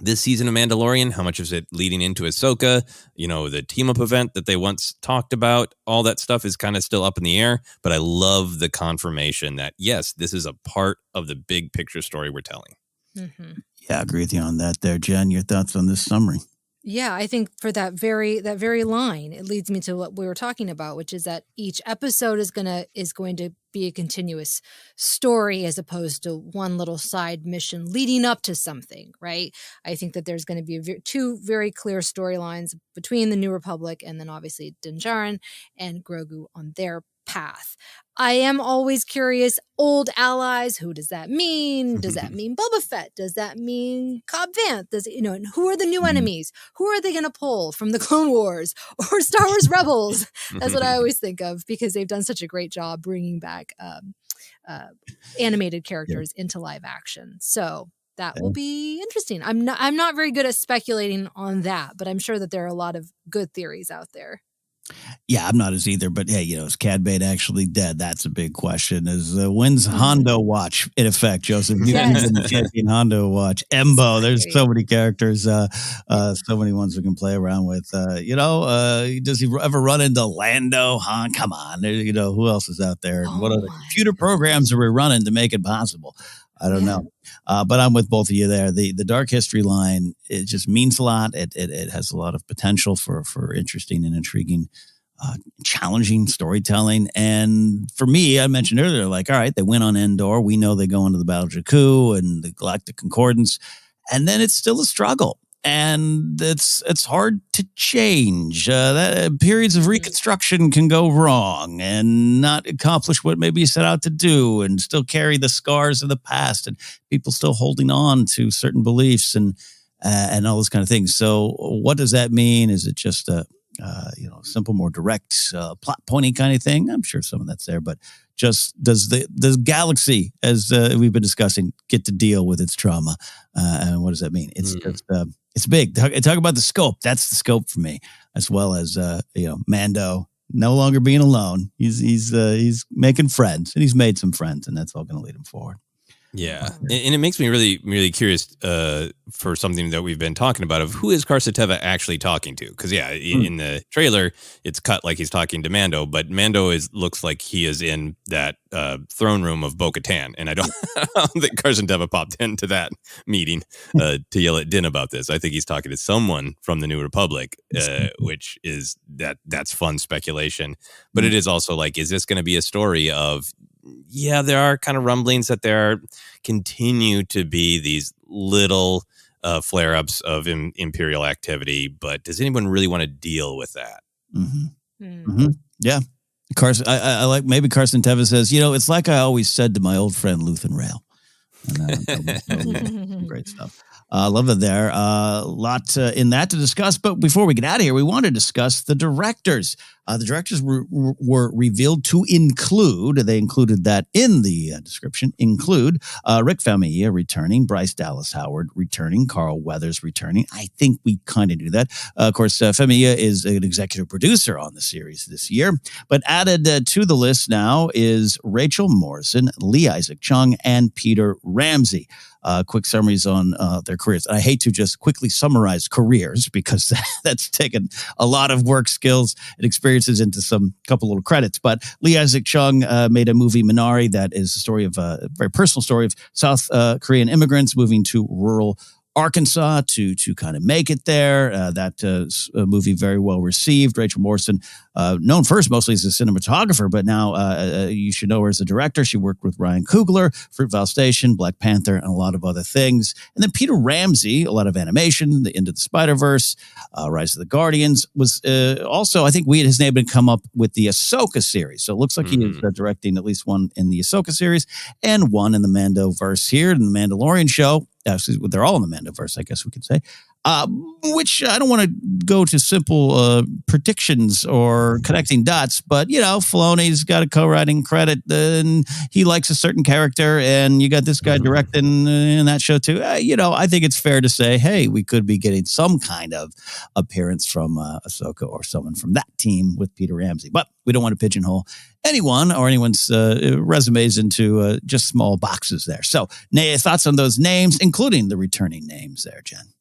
[SPEAKER 3] this season of Mandalorian? How much is it leading into Ahsoka? The team-up event that they once talked about, all that stuff is kind of still up in the air, but I love the confirmation that, yes, this is a part of the big picture story we're telling.
[SPEAKER 4] Mm-hmm.
[SPEAKER 2] Yeah, I agree with you on that there, Jen. Your thoughts on this summary?
[SPEAKER 4] Yeah, I think for that very line, it leads me to what we were talking about, which is that each episode is going to be a continuous story as opposed to one little side mission leading up to something, right? I think that there's going to be two very clear storylines between the New Republic and then obviously Din Djarin and Grogu on their path. I am always curious, old allies, who does that mean? Does that mean Boba Fett? Does that mean Cobb Vanth? And who are the new enemies? Who are they going to pull from the Clone Wars or Star Wars Rebels? That's what I always think of, because they've done such a great job bringing back animated characters into live action. So that will be interesting. I'm not very good at speculating on that, but I'm sure that there are a lot of good theories out there.
[SPEAKER 2] Yeah, I'm not as either, but hey, is Cad Bane actually dead? That's a big question. When's Hondo Watch in effect, Joseph? Champion Hondo Watch. Embo, there's so many characters, so many ones we can play around with. Does he ever run into Lando? Han? Come on, who else is out there? What other computer programs are we running to make it possible? I don't know. But I'm with both of you there. The Dark History line, it just means a lot. It has a lot of potential for interesting and intriguing, challenging storytelling. And for me, I mentioned earlier, all right, they went on Endor. We know they go into the Battle of Jakku and the Galactic Concordance. And then it's still a struggle. And it's hard to change. Periods of reconstruction can go wrong and not accomplish what maybe you set out to do, and still carry the scars of the past, and people still holding on to certain beliefs. And and all those kind of things. So what does that mean? Is it just a simple, more direct, plot pointy kind of thing? I'm sure some of that's there, but just does the galaxy, as we've been discussing, get to deal with its trauma? And what does that mean? It's just it's big. Talk about the scope. That's the scope for me, as well as Mando no longer being alone. He's making friends, and he's made some friends, and that's all going to lead him forward.
[SPEAKER 3] Yeah. And it makes me really, really curious for something that we've been talking about of who is Carson Teva actually talking to? Because, in the trailer, it's cut like he's talking to Mando, but Mando looks like he is in that throne room of Bo-Katan. And I don't think Carson Teva popped into that meeting to yell at Din about this. I think he's talking to someone from the New Republic, which is that's fun speculation. But it is also like, is this going to be a story of, there are kind of rumblings that there continue to be these little flare-ups of Imperial activity, but does anyone really want to deal with that?
[SPEAKER 2] Yeah. Carson, I like, maybe Carson Teva says, it's like I always said to my old friend Luthen Rail. And, great stuff. Love it there. A lot in that to discuss. But before we get out of here, we want to discuss the directors. The directors were revealed to include, they included that in the description, include Rick Famuyiwa returning, Bryce Dallas Howard returning, Carl Weathers returning. I think we kind of knew that. Of course, Famuyiwa is an executive producer on the series this year. But added to the list now is Rachel Morrison, Lee Isaac Chung, and Peter Ramsey. Quick summaries on their careers. I hate to just quickly summarize careers because that's taken a lot of work skills and experiences into some couple little credits. But Lee Isaac Chung made a movie, Minari, that is a story of a very personal story of South Korean immigrants moving to rural Arkansas to kind of make it there. That movie very well received. Rachel Morrison, known first mostly as a cinematographer, but now you should know her as a director. She worked with Ryan Coogler, Fruitvale Station, Black Panther, and a lot of other things. And then Peter Ramsey, a lot of animation, The Into the Spider-Verse, Rise of the Guardians, was also, I think his name had come up with the Ahsoka series. So it looks like he is directing at least one in the Ahsoka series and one in the Mandoverse here in the Mandalorian show. Actually, they're all in the Mandoverse, I guess we could say. Which I don't want to go to simple predictions or connecting dots, but, Filoni's got a co-writing credit and he likes a certain character and you got this guy directing in that show too. I think it's fair to say, hey, we could be getting some kind of appearance from Ahsoka or someone from that team with Peter Ramsey, but we don't want to pigeonhole anyone or anyone's resumes into just small boxes there. So, thoughts on those names, including the returning names there, Jen?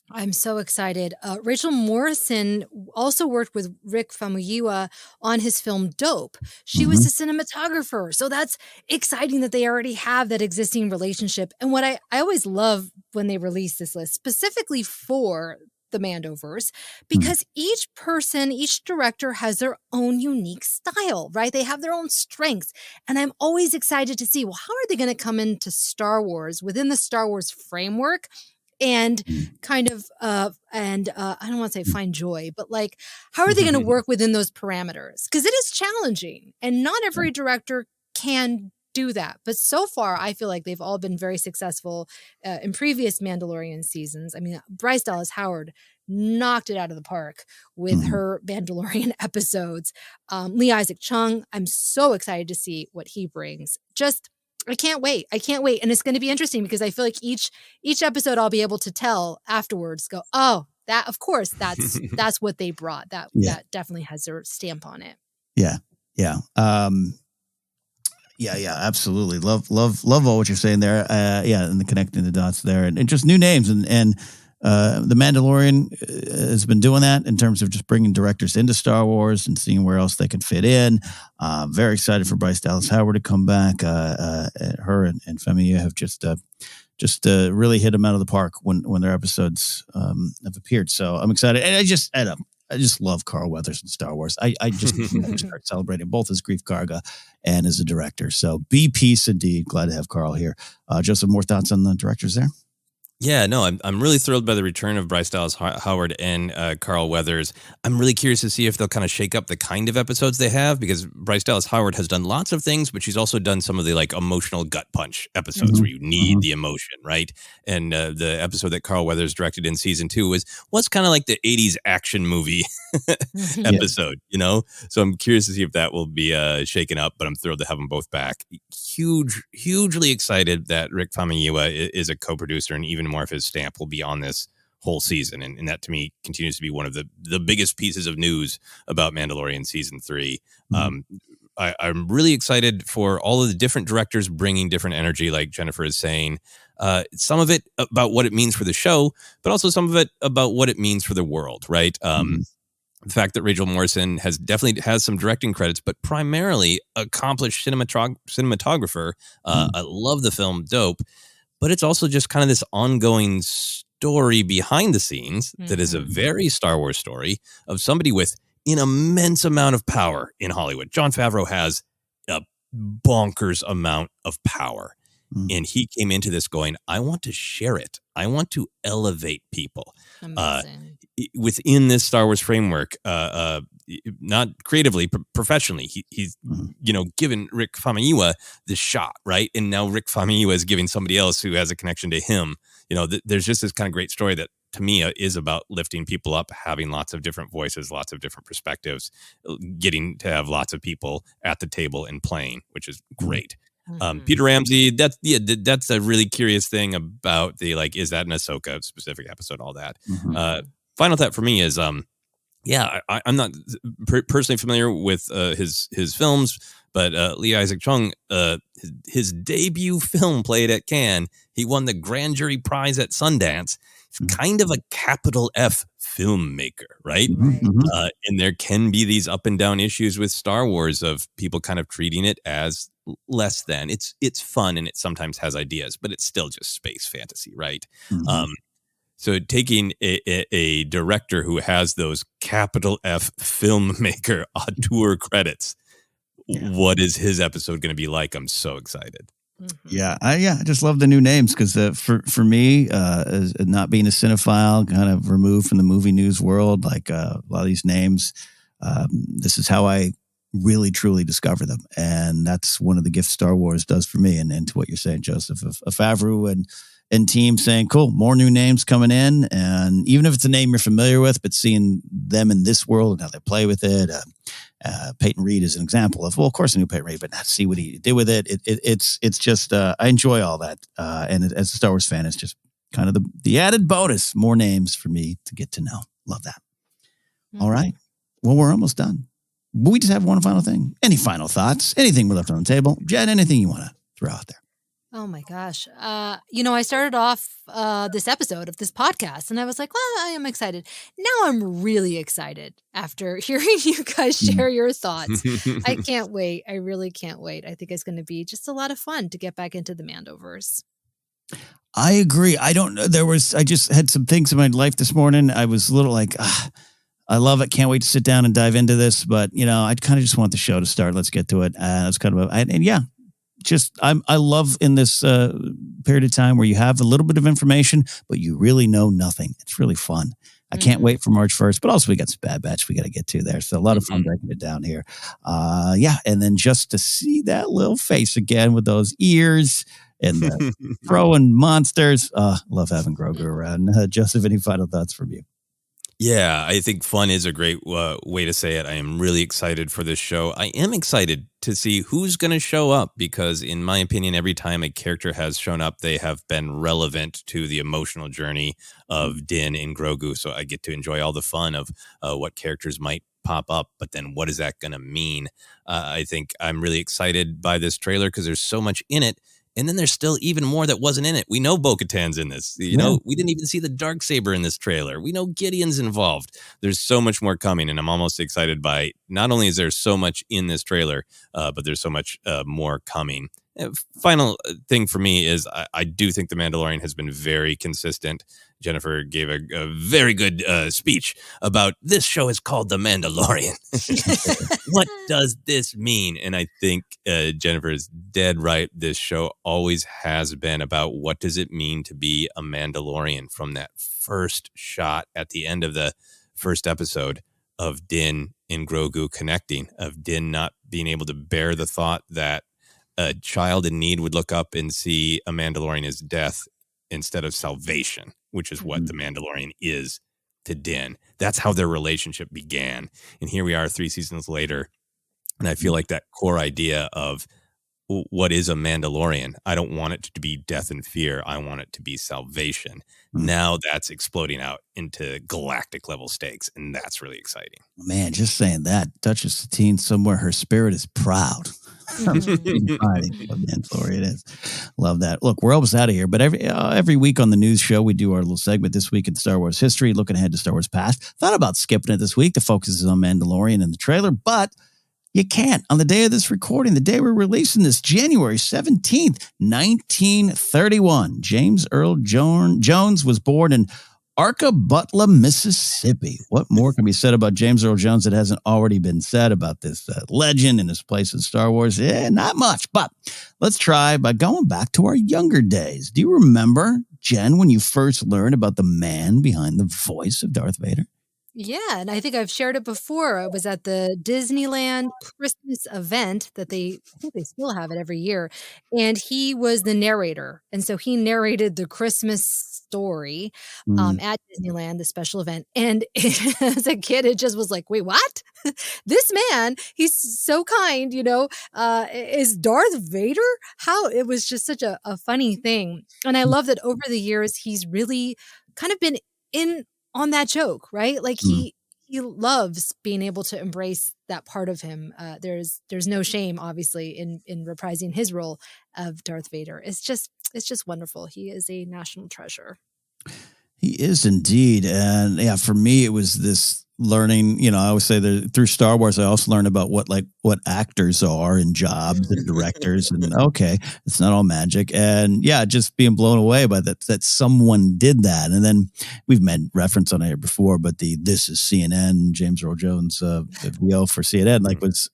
[SPEAKER 4] I'm so excited. Rachel Morrison also worked with Rick Famuyiwa on his film Dope. She was a cinematographer. So that's exciting that they already have that existing relationship. And what I always love when they release this list, specifically for the Mandoverse, because each person, each director has their own unique style, right? They have their own strengths. And I'm always excited to see, well, how are they going to come into Star Wars within the Star Wars framework? And kind of, I don't want to say find joy, but like, how are they going to work within those parameters? Because it is challenging and not every director can do that. But so far, I feel like they've all been very successful in previous Mandalorian seasons. I mean, Bryce Dallas Howard knocked it out of the park with her Mandalorian episodes. Lee Isaac Chung, I'm so excited to see what he brings. I can't wait. And it's going to be interesting because I feel like each episode I'll be able to tell afterwards, go, oh, that, of course, that's what they brought. That definitely has their stamp on it. Yeah.
[SPEAKER 2] Absolutely. Love all what you're saying there. And the connecting the dots there and just new names and the Mandalorian has been doing that in terms of just bringing directors into Star Wars and seeing where else they can fit in. Very excited for Bryce Dallas Howard to come back. Her and Famuyiwa have just really hit them out of the park when their episodes have appeared. So I'm excited. And I just love Carl Weathers in Star Wars. I just start celebrating both as Grief Karga and as a director. So be peace indeed. Glad to have Carl here. Joseph, more thoughts on the directors there?
[SPEAKER 3] Yeah, no, I'm really thrilled by the return of Bryce Dallas Howard and Carl Weathers. I'm really curious to see if they'll kind of shake up the kind of episodes they have, because Bryce Dallas Howard has done lots of things, but she's also done some of the like emotional gut punch episodes where you need the emotion, right? And the episode that Carl Weathers directed in season 2 was kind of like the 80s action movie episode, you know? So I'm curious to see if that will be shaken up, but I'm thrilled to have them both back. Hugely excited that Rick Famuyiwa is a co-producer, and even more of his stamp will be on this whole season. And that to me continues to be one of the biggest pieces of news about Mandalorian season 3. I'm really excited for all of the different directors bringing different energy, like Jennifer is saying. Some of it about what it means for the show, but also some of it about what it means for the world, right? The fact that Rachel Morrison definitely has some directing credits, but primarily accomplished cinematographer. I love the film, dope. But it's also just kind of this ongoing story behind the scenes that is a very Star Wars story of somebody with an immense amount of power in Hollywood. Jon Favreau has a bonkers amount of power. And he came into this going, I want to share it. I want to elevate people within this Star Wars framework, not creatively, professionally. He's given Rick Famuyiwa this shot, right? And now Rick Famuyiwa is giving somebody else who has a connection to him. There's just this kind of great story that to me is about lifting people up, having lots of different voices, lots of different perspectives, getting to have lots of people at the table and playing, which is great. Peter Ramsey, that's a really curious thing about is that an Ahsoka specific episode, all that. Final thought for me is, I'm not personally familiar with his films, but Lee Isaac Chung, his debut film played at Cannes, he won the Grand Jury Prize at Sundance. He's kind of a capital F filmmaker, right? And there can be these up and down issues with Star Wars of people kind of treating it as less than. It's fun and it sometimes has ideas, but it's still just space fantasy, right? So taking a director who has those capital F filmmaker auteur credits, what is his episode going to be like? I'm so excited.
[SPEAKER 2] I just love the new names because for me, as not being a cinephile, kind of removed from the movie news world, like a lot of these names, this is how I really truly discover them, and that's one of the gifts Star Wars does for me. And to what you're saying, Joseph, of Favreau and team saying, cool, more new names coming in, and even if it's a name you're familiar with, but seeing them in this world and how they play with it. Peyton Reed is an example of, well, of course I knew Peyton Reed, but not see what he did with it. It's just I enjoy all that, and as a Star Wars fan, it's just kind of the added bonus, more names for me to get to know. Love that. All right, well, we're almost done. But we just have one final thing. Any final thoughts? Anything we're left on the table? Jen, anything you want to throw out there?
[SPEAKER 4] Oh my gosh. I started off this episode of this podcast and I was like, well, I am excited. Now I'm really excited after hearing you guys share your thoughts. I can't wait. I really can't wait. I think it's going to be just a lot of fun to get back into the Mandoverse.
[SPEAKER 2] I agree. I don't know. I just had some things in my life this morning. I was a little like, I love it. Can't wait to sit down and dive into this. But, I kind of just want the show to start. Let's get to it. That's kind of I love in this period of time where you have a little bit of information, but you really know nothing. It's really fun. I can't wait for March 1st, but also we got some Bad Batch we got to get to there. So a lot of fun breaking it down here. And then just to see that little face again with those ears and throwing monsters. Love having Grogu around. Joseph, any final thoughts from you?
[SPEAKER 3] Yeah, I think fun is a great way to say it. I am really excited for this show. I am excited to see who's going to show up because, in my opinion, every time a character has shown up, they have been relevant to the emotional journey of Din and Grogu. So I get to enjoy all the fun of what characters might pop up, but then what is that going to mean? I think I'm really excited by this trailer because there's so much in it. And then there's still even more that wasn't in it. We know Bo-Katan's in this. We didn't even see the Darksaber in this trailer. We know Gideon's involved. There's so much more coming, and I'm almost excited by not only is there so much in this trailer, but there's so much more coming. Final thing for me is I do think The Mandalorian has been very consistent. Jennifer gave a very good speech about this show is called The Mandalorian. What does this mean? And I think Jennifer is dead right. This show always has been about what does it mean to be a Mandalorian, from that first shot at the end of the first episode of Din and Grogu connecting, of Din not being able to bear the thought that a child in need would look up and see a Mandalorian as death instead of salvation, which is what the Mandalorian is to Din. That's how their relationship began. And here we are 3 seasons later. And I feel like that core idea of what is a Mandalorian, I don't want it to be death and fear. I want it to be salvation. Now that's exploding out into galactic level stakes. And that's really exciting.
[SPEAKER 2] Man, just saying that, Duchess Satine, somewhere her spirit is proud. Mandalorian is. Love that. Look, we're almost out of here, but every week on the news show, we do our little segment This Week in Star Wars History, looking ahead to Star Wars Past. Thought about skipping it this week. The focus is on Mandalorian and the trailer, but you can't. On the day of this recording, the day we're releasing this, January 17th, 1931, James Earl Jones was born in Arca-Butler, Mississippi. What more can be said about James Earl Jones that hasn't already been said about this legend and his place in Star Wars? Not much, but let's try by going back to our younger days. Do you remember, Jen, when you first learned about the man behind the voice of Darth Vader?
[SPEAKER 4] Yeah, and I think I've shared it before. I was at the Disneyland Christmas event I think they still have it every year. And he was the narrator. And so he narrated the Christmas story at Disneyland, the special event. And as a kid, it just was like, wait, what? This man, he's so kind, is Darth Vader? How? It was just such a funny thing. And I love that over the years, he's really kind of been on that joke, right? Like he loves being able to embrace that part of him. There's no shame, obviously, in reprising his role of Darth Vader. It's just wonderful. He is a national treasure.
[SPEAKER 2] He is indeed. And yeah, for me, it was this learning, I always say that through Star Wars, I also learned about what actors are and jobs and directors and okay, it's not all magic. And yeah, just being blown away by that someone did that. And then we've made reference on it here before, but this is CNN, James Earl Jones, VO for CNN,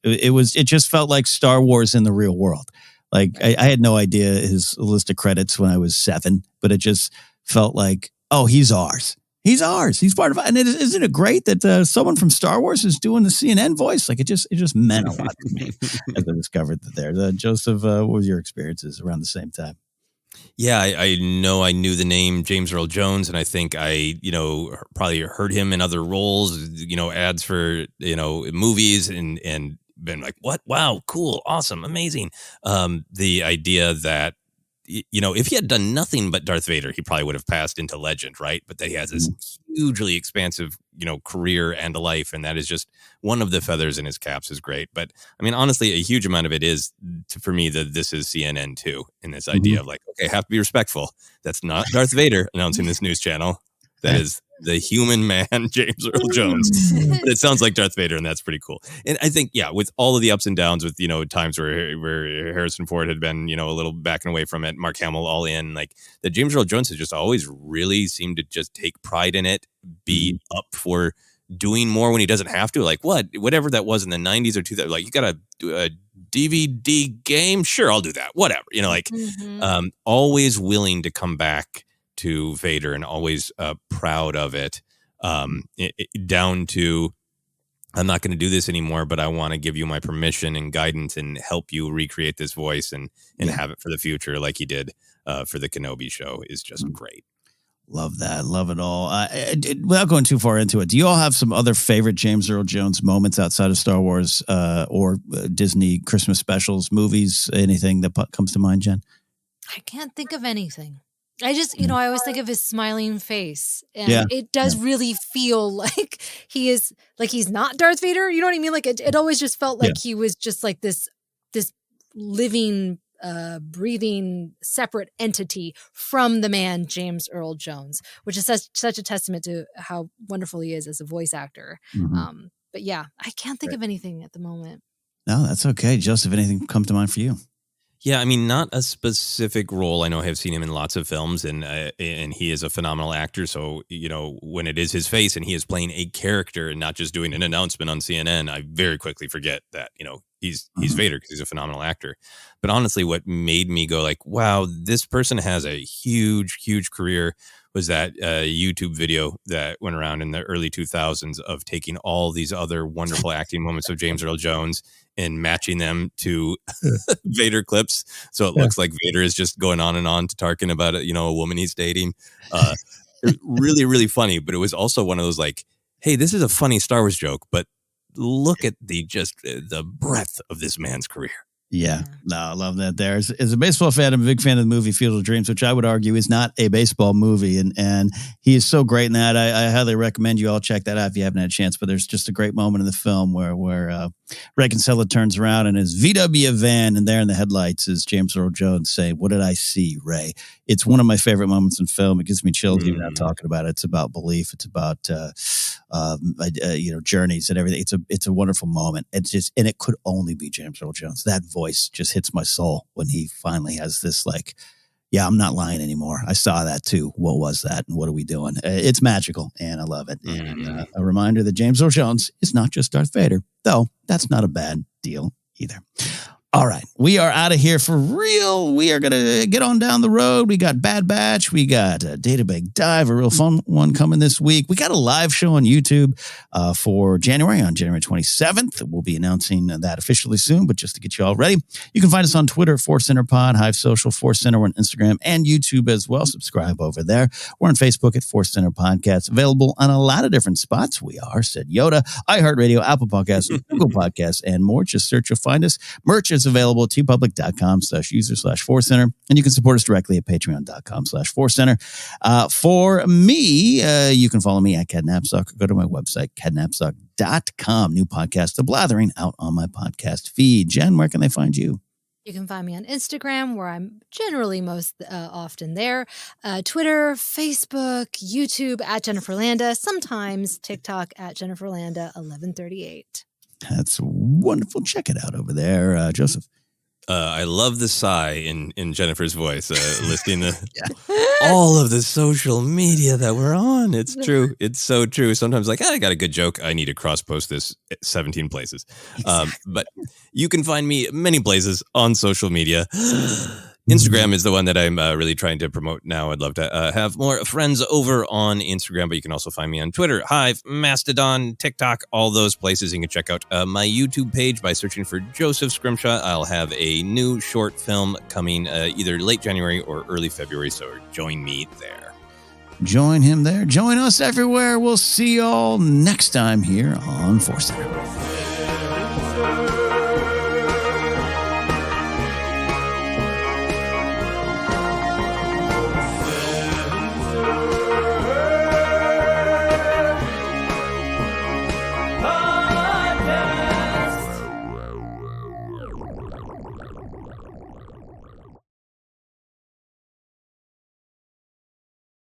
[SPEAKER 2] it just felt like Star Wars in the real world. Like I had no idea his list of credits when I was 7, but it just felt like, oh, he's ours. He's ours. He's part of it. And isn't it great that someone from Star Wars is doing the CNN voice? Like it just meant a lot to me as I discovered that there. Joseph, what was your experiences around the same time?
[SPEAKER 3] Yeah, I know I knew the name James Earl Jones, and I think I, probably heard him in other roles, ads for, movies and been like, what? Wow, cool, awesome, amazing. The idea that, if he had done nothing but Darth Vader, he probably would have passed into legend, right? But that he has this hugely expansive, career and life, and that is just one of the feathers in his caps is great. But I mean, honestly, a huge amount of it is, for me, that this is CNN too, in this idea of like, okay, have to be respectful. That's not Darth Vader announcing this news channel. That is the human man, James Earl Jones. But it sounds like Darth Vader, and that's pretty cool. And I think, yeah, with all of the ups and downs, with, times where Harrison Ford had been, a little backing away from it, Mark Hamill all in, like that James Earl Jones has just always really seemed to just take pride in it, be up for doing more when he doesn't have to. Like whatever that was in the 90s or 2000, like you got to do a DVD game. Sure, I'll do that. Whatever, always willing to come back to Vader and always proud of it, down to, I'm not going to do this anymore, but I want to give you my permission and guidance and help you recreate this voice and have it for the future like he did for the Kenobi show is just great.
[SPEAKER 2] Love that. Love it all. Without going too far into it, do you all have some other favorite James Earl Jones moments outside of Star Wars or Disney Christmas specials, movies, anything that comes to mind, Jen?
[SPEAKER 4] I can't think of anything. I just, I always think of his smiling face, and it does really feel like he's not Darth Vader. You know what I mean? Like it always just felt like he was just like this living, breathing, separate entity from the man, James Earl Jones, which is such a testament to how wonderful he is as a voice actor. But yeah, I can't think of anything at the moment.
[SPEAKER 2] No, that's okay. Joseph, anything come to mind for you?
[SPEAKER 3] Yeah, I mean, not a specific role. I know I have seen him in lots of films, and he is a phenomenal actor. So, when it is his face and he is playing a character and not just doing an announcement on CNN, I very quickly forget that, he's Vader because he's a phenomenal actor. But honestly, what made me go like, wow, this person has a huge, huge career was that YouTube video that went around in the early 2000s of taking all these other wonderful acting moments of James Earl Jones and matching them to Vader clips. So it looks like Vader is just going on and on to Tarkin about a woman he's dating. Really, really funny. But it was also one of those like, hey, this is a funny Star Wars joke, but look at the breadth of this man's career.
[SPEAKER 2] Yeah, no, I love that. As a baseball fan, I'm a big fan of the movie Field of Dreams, which I would argue is not a baseball movie, and he is so great in that. I highly recommend you all check that out if you haven't had a chance. But there's just a great moment in the film where Ray Kinsella turns around in his VW van, and there in the headlights is James Earl Jones saying, "What did I see, Ray?" It's one of my favorite moments in film. It gives me chills even now talking about it. It's about belief. It's about journeys and everything. It's a wonderful moment. It's just, and it could only be James Earl Jones. That voice just hits my soul when he finally has this like, yeah, I'm not lying anymore. I saw that too. What was that? And what are we doing? It's magical, and I love it. And a reminder that James Earl Jones is not just Darth Vader, though that's not a bad deal either. All right, we are out of here for real. We are going to get on down the road. We got Bad Batch. We got Databag Dive, a real fun one coming this week. We got a live show on YouTube for January, on January 27th. We'll be announcing that officially soon, but just to get you all ready, you can find us on Twitter, ForceCenter Pod, Hive Social, ForceCenter. We're on Instagram and YouTube as well. Subscribe over there. We're on Facebook at ForceCenter Podcasts, available on a lot of different spots. We are, said Yoda, iHeartRadio, Apple Podcasts, Google Podcasts, and more. Just search, you'll find us. Merch is available at tpublic.com/user/ForceCenter, and you can support us directly at patreon.com/ForceCenter. For me, you can follow me at Ken Napzok, or go to my website, kennapzok.com. New podcast, The Blathering, out on my podcast feed. Jen, where can they find you?
[SPEAKER 4] You can find me on Instagram, where I'm generally most often there. Twitter, Facebook, YouTube at Jennifer Landa, sometimes TikTok at Jennifer Landa 1138.
[SPEAKER 2] That's wonderful. Check it out over there. Joseph.
[SPEAKER 3] I love the sigh in Jennifer's voice, listing all of the social media that we're on. It's true. It's so true. Sometimes like, I got a good joke. I need to cross-post this 17 places. Exactly. But you can find me many places on social media. Instagram is the one that I'm really trying to promote now. I'd love to have more friends over on Instagram, but you can also find me on Twitter, Hive, Mastodon, TikTok, all those places. You can check out my YouTube page by searching for Joseph Scrimshaw. I'll have a new short film coming either late January or early February, so join me there.
[SPEAKER 2] Join him there. Join us everywhere. We'll see y'all next time here on ForceCenter.